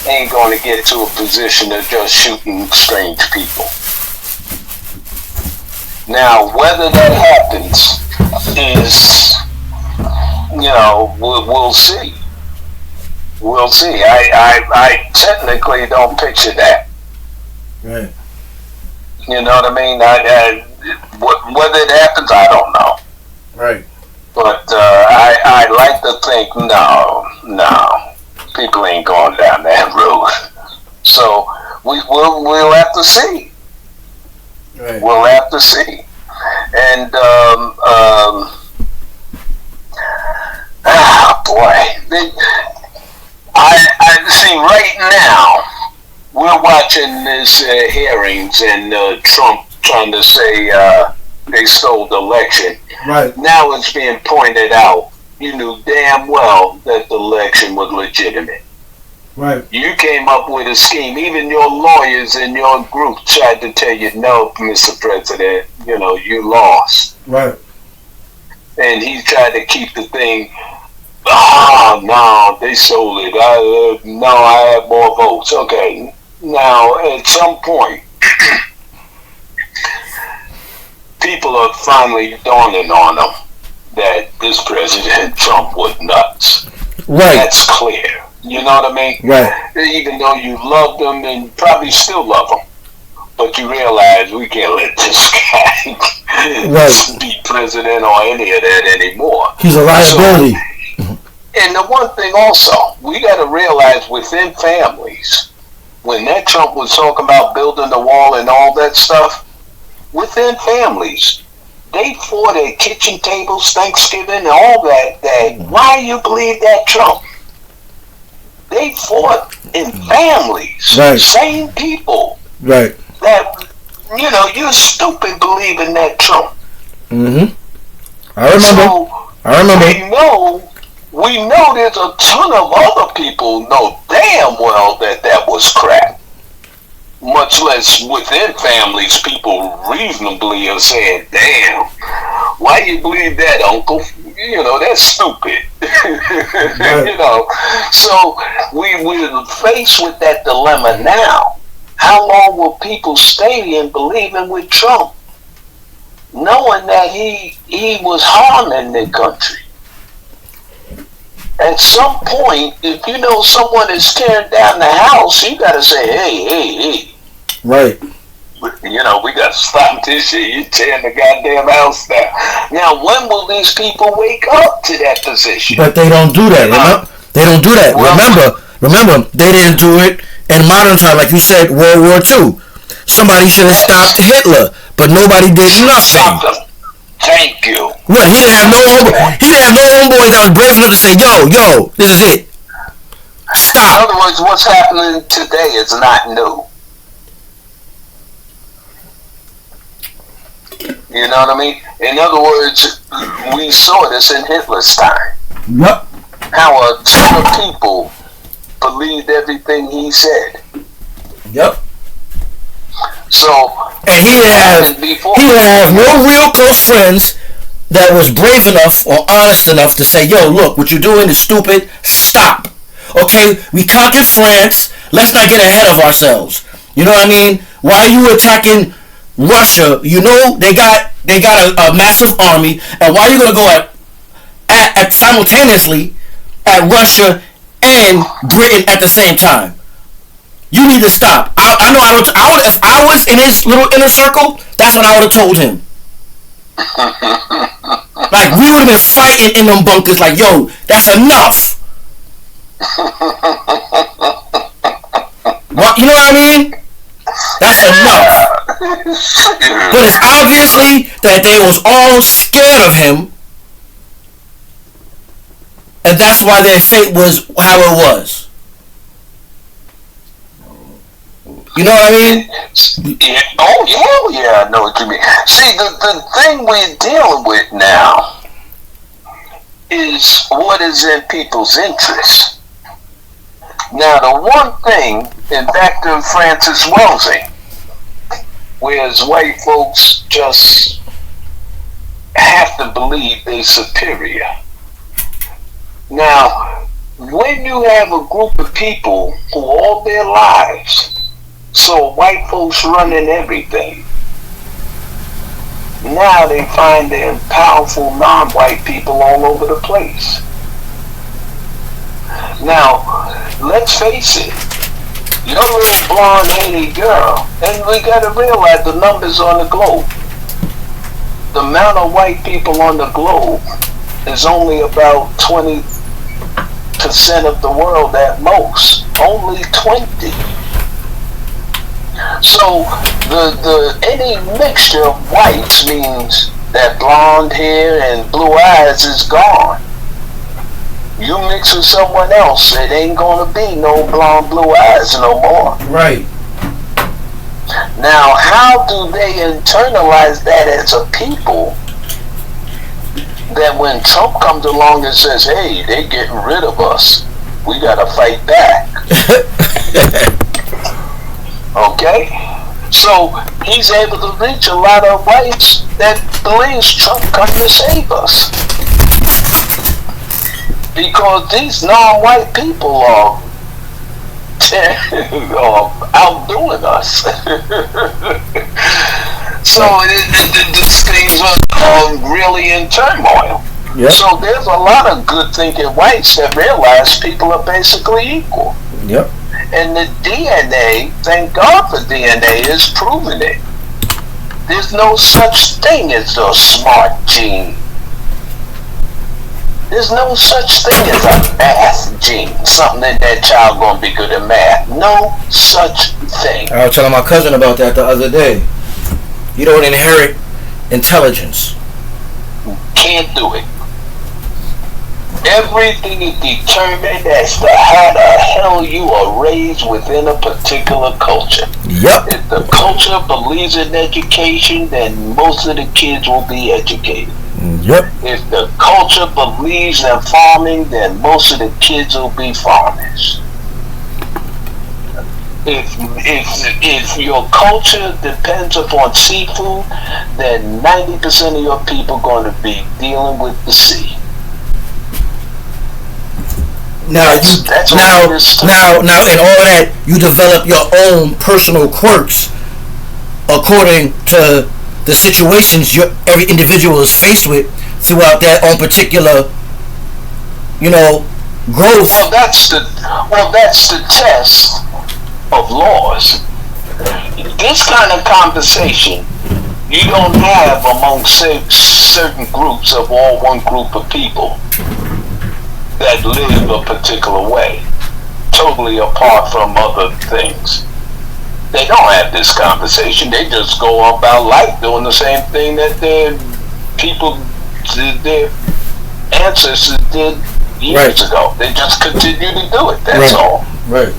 ain't going to get to a position of just shooting strange people. Now, whether that happens is, we'll see. We'll see. I technically don't picture that. Right. You know what I mean? Whether it happens, I don't know. Right. But I like to think, no, people ain't going down that road. So we'll have to see. Right. We'll have to see. and boy, I see right now we're watching this hearings and Trump trying to say they stole the election. Right. Now it's being pointed out, you knew damn well that the election was legitimate. Right. You came up with a scheme. Even your lawyers in your group tried to tell you, no, Mr. President, you lost. Right. And he tried to keep the thing, no, they stole it. I have more votes. Okay. Now, at some point, people are finally dawning on them that this President Trump was nuts. Right. That's clear. You know what I mean? Right. Even though you loved him and probably still love him, but you realize we can't let this guy be president or any of that anymore. He's a liability. And the one thing also, we got to realize within families, when that Trump was talking about building the wall and all that stuff, within families, they fought at kitchen tables, Thanksgiving, and all that. Why you believe that Trump? They fought in families. Right. Same people. Right. That, you're stupid believing that Trump. Mm-hmm. I remember. We know there's a ton of other people know damn well that was crap. Much less within families, people reasonably are saying, damn, why you believe that, uncle? That's stupid. Right. So we're faced with that dilemma now. How long will people stay in believing with Trump, knowing that he was harming the country? At some point, if you know someone is tearing down the house, you got to say, hey. Right. We got to stop this shit. You're tearing the goddamn house down. Now, when will these people wake up to that position? But they don't do that. They don't do that. Well, remember, they didn't do it in modern time. Like you said, World War II. Somebody should have stopped Hitler, but nobody did nothing. Thank you. Well, he didn't have no homeboys that was brave enough to say, yo, this is it. Stop. In other words, what's happening today is not new. You know what I mean? In other words, we saw this in Hitler's time. Yep. How a ton of people believed everything he said. Yep. So, and he didn't have no real close friends that was brave enough or honest enough to say, yo, look, what you're doing is stupid. Stop. Okay, we conquered France. Let's not get ahead of ourselves. You know what I mean? Why are you attacking Russia? They got a massive army, and why are you gonna go at simultaneously at Russia and Britain at the same time? You need to stop. I know. If I was in his little inner circle, that's what I would have told him. Like, we would have been fighting in them bunkers. Like, yo, that's enough. What, you know what I mean? That's enough. But it's obviously that they was all scared of him, and that's why their fate was how it was. You know what I mean? Yeah. Oh, yeah, I know what you mean. See, the thing we're dealing with now is what is in people's interest. Now, the one thing, and back to Francis Welsing, whereas white folks just have to believe they're superior. Now, when you have a group of people who all their lives saw white folks running everything, now they find them powerful non-white people all over the place. Now, let's face it, your little blonde-headed girl, and we gotta realize the numbers on the globe. The amount of white people on the globe is only about 20% of the world at most. Only 20. So the any mixture of whites means that blonde hair and blue eyes is gone. You mix with someone else, it ain't gonna be no blonde blue eyes no more. Right. Now, how do they internalize that as a people? That when Trump comes along and says, "Hey, they getting rid of us, we gotta fight back." Okay, so he's able to reach a lot of whites that believes Trump come to save us. Because these non-white people are outdoing us. So these things are really in turmoil. Yep. So there's a lot of good thinking whites that realize people are basically equal. Yep. And the DNA, thank God for DNA, is proving it. There's no such thing as a smart gene. There's no such thing as a math gene, something that child gonna be good at math. No such thing. I was telling my cousin about that the other day. You don't inherit intelligence. Can't do it. Everything is determined as to how the hell you are raised within a particular culture. Yep. If the culture believes in education, then most of the kids will be educated. Yep. If the culture believes in farming, then most of the kids will be farmers. If your culture depends upon seafood, then 90% of your people are going to be dealing with the sea. Now now in all that, you develop your own personal quirks according to the situations every individual is faced with throughout their own particular, growth. Well, that's the test of laws. This kind of conversation you don't have among certain groups of all one group of people that live a particular way, totally apart from other things. They don't have this conversation. They just go about life doing the same thing that their ancestors did years ago. They just continue to do it. That's all. Right.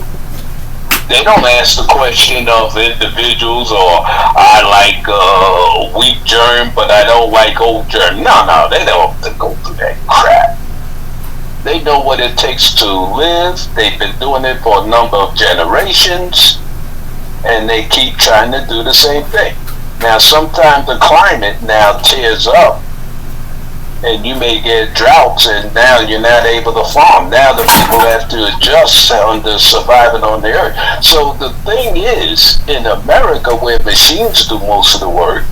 They don't ask the question of individuals, or I like wheat germ, but I don't like old germ. No, they don't have to go through that crap. They know what it takes to live. They've been doing it for a number of generations, and they keep trying to do the same thing. Now, sometimes the climate now tears up, and you may get droughts, and now you're not able to farm. Now the people have to adjust under surviving on the earth. So the thing is, in America, where machines do most of the work,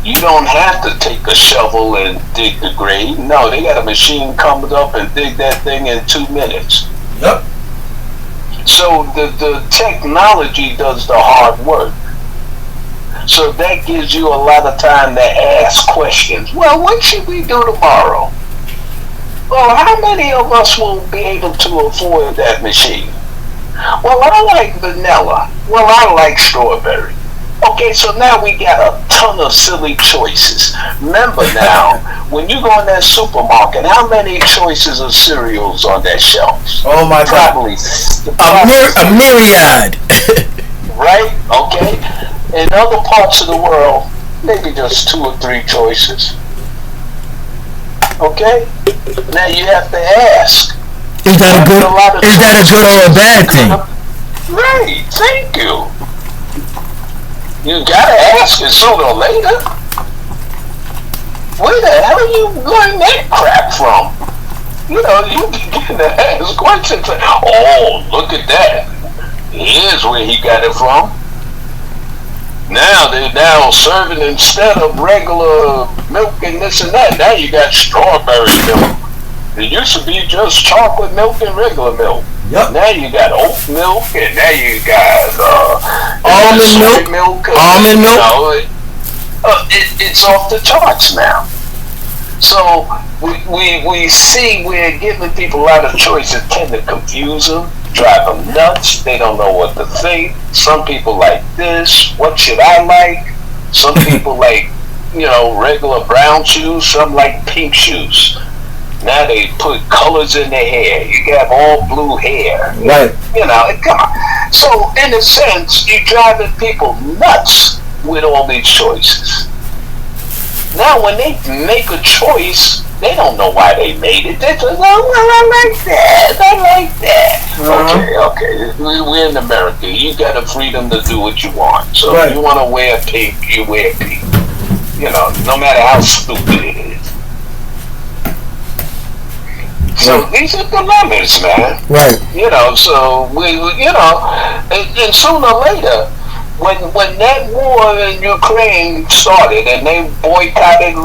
you don't have to take a shovel and dig the grave. No, they got a machine coming up and dig that thing in 2 minutes. Yep. So the technology does the hard work. So that gives you a lot of time to ask questions. Well, what should we do tomorrow? Well, how many of us will be able to afford that machine? Well, I like vanilla. Well, I like strawberry. Okay, so now we got a ton of silly choices. Remember now, when you go in that supermarket, how many choices of cereals on that shelf? Oh my God. Probably a myriad. Right? Okay. In other parts of the world, maybe just 2 or 3 choices. Okay? Now you have to ask. Is that a good or a bad thing? Right. Thank you. You gotta ask it sooner or later. Where the hell are you learning that crap from? You begin to ask questions like, oh, look at that. Here's where he got it from. Now they're serving, instead of regular milk and this and that, now you got strawberry milk. It used to be just chocolate milk and regular milk. Yep. Now you got oat milk, and now you got almond milk. Almond milk. It's off the charts now. So we see we're giving people a lot of choices, tend to confuse them, drive them nuts. They don't know what to think. Some people like this. What should I like? Some people like regular brown shoes, some like pink shoes. Now they put colors in their hair. You can have all blue hair. Right. So in a sense, you're driving people nuts with all these choices. Now when they make a choice, they don't know why they made it. They say, oh, well, I like that. Okay. We're in America. You got the freedom to do what you want. So if you want to wear pink, you wear pink. No matter how stupid it is. So these are dilemmas, man. Right. So and sooner or later, when that war in Ukraine started and they boycotted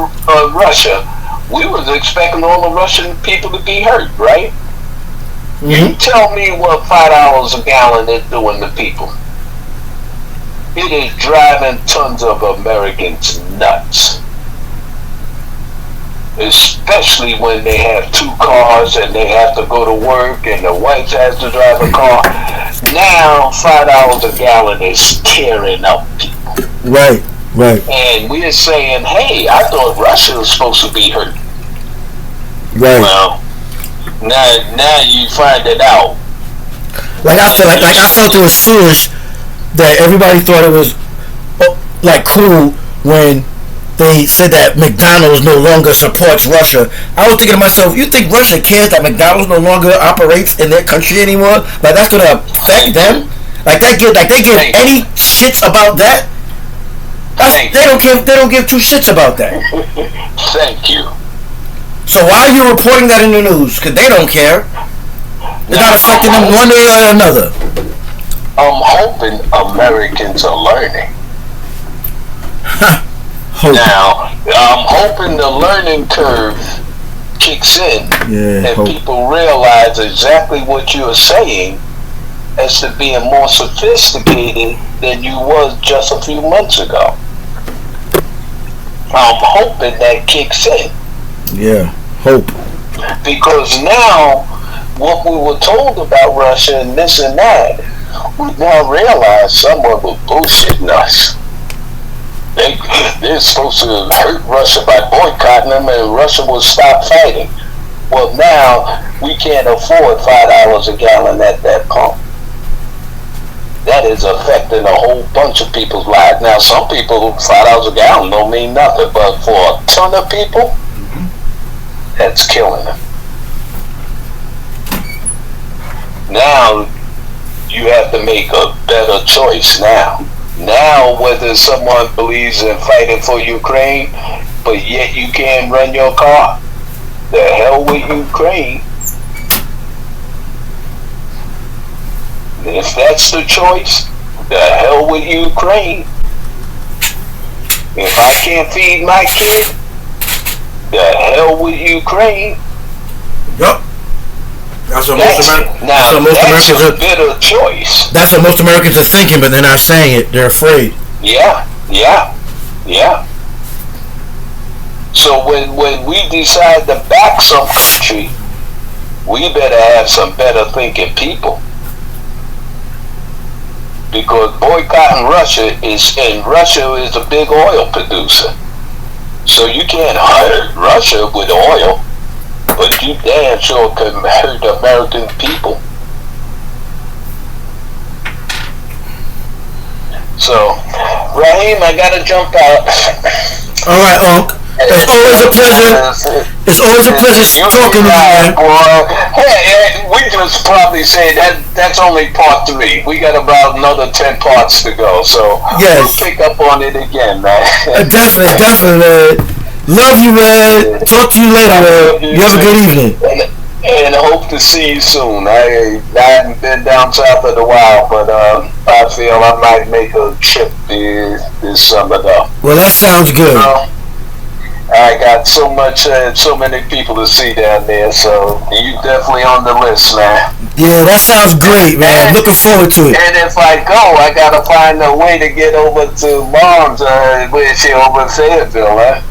Russia, we was expecting all the Russian people to be hurt, right? Mm-hmm. You tell me what $5 a gallon is doing to people. It is driving tons of Americans nuts. Especially when they have 2 cars and they have to go to work and the wife has to drive a car. Now $5 a gallon is tearing up people. Right. And we're saying, hey, I thought Russia was supposed to be hurt. Right. Well, now you find it out. I felt it was foolish that everybody thought it was cool when they said that McDonald's no longer supports Russia. I was thinking to myself, you think Russia cares that McDonald's no longer operates in their country anymore? That's gonna affect them? They give any shits about that? They don't give 2 shits about that. Thank you. So why are you reporting that in the news? Because they don't care. It's not affecting them one way or another. I'm hoping Americans are learning. Now, I'm hoping the learning curve kicks in and people realize exactly what you're saying as to being more sophisticated than you was just a few months ago. I'm hoping that kicks in. Yeah, hope. Because now, what we were told about Russia and this and that, we now realize someone was bullshitting us. They're supposed to hurt Russia by boycotting them and Russia will stop fighting. Well, now we can't afford $5 a gallon at that pump. That is affecting a whole bunch of people's lives. Now, some people, $5 a gallon don't mean nothing, but for a ton of people, that's killing them. Now, you have to make a better choice now. Now, whether someone believes in fighting for Ukraine, but yet you can't run your car, the hell with Ukraine. If that's the choice, the hell with Ukraine. If I can't feed my kid, the hell with Ukraine. Yep. That's what most Americans are. Better choice. That's what most Americans are thinking, but they're not saying it. They're afraid. Yeah. So when we decide to back some country, we better have some better thinking people. Because boycotting Russia is a big oil producer. So you can't hurt Russia with oil. But you damn sure can hurt the American people. So, Raheem, I gotta jump out. All right, Unc. It's always a pleasure. It's always a pleasure talking to you, man. Hey, we just probably say that's only part 3. We got about another 10 parts to go. So yes, we'll pick up on it again, man. Definitely. Love you, man. Talk to you later, man. You have a good evening. And I hope to see you soon. I haven't been down south in a while, but I feel I might make a trip this summer, though. Well, that sounds good. I got so many people to see down there, so you definitely on the list, man. Yeah, that sounds great, man. Looking forward to it. And if I go, I gotta find a way to get over to Mom's, where she over in Fayetteville, huh?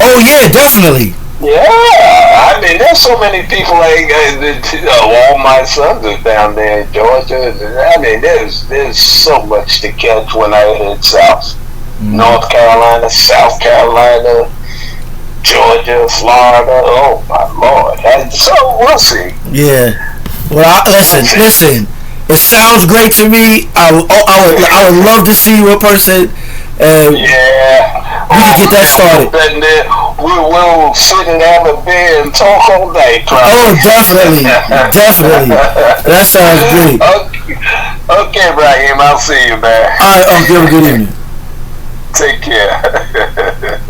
Oh yeah, definitely. Yeah, I mean, there's so many people. All my sons are down there in Georgia. I mean, there's so much to catch when I head south. North Carolina, South Carolina, Georgia, Florida. Oh my Lord! So we'll see. Yeah. Well, listen. It sounds great to me. I would love to see you in person. Yeah. We can get that started. And then we'll sit and have a beer and talk all day. Probably. Oh, definitely. That sounds great. Okay, Brahim. I'll see you, man. All right. Have a good evening. Take care.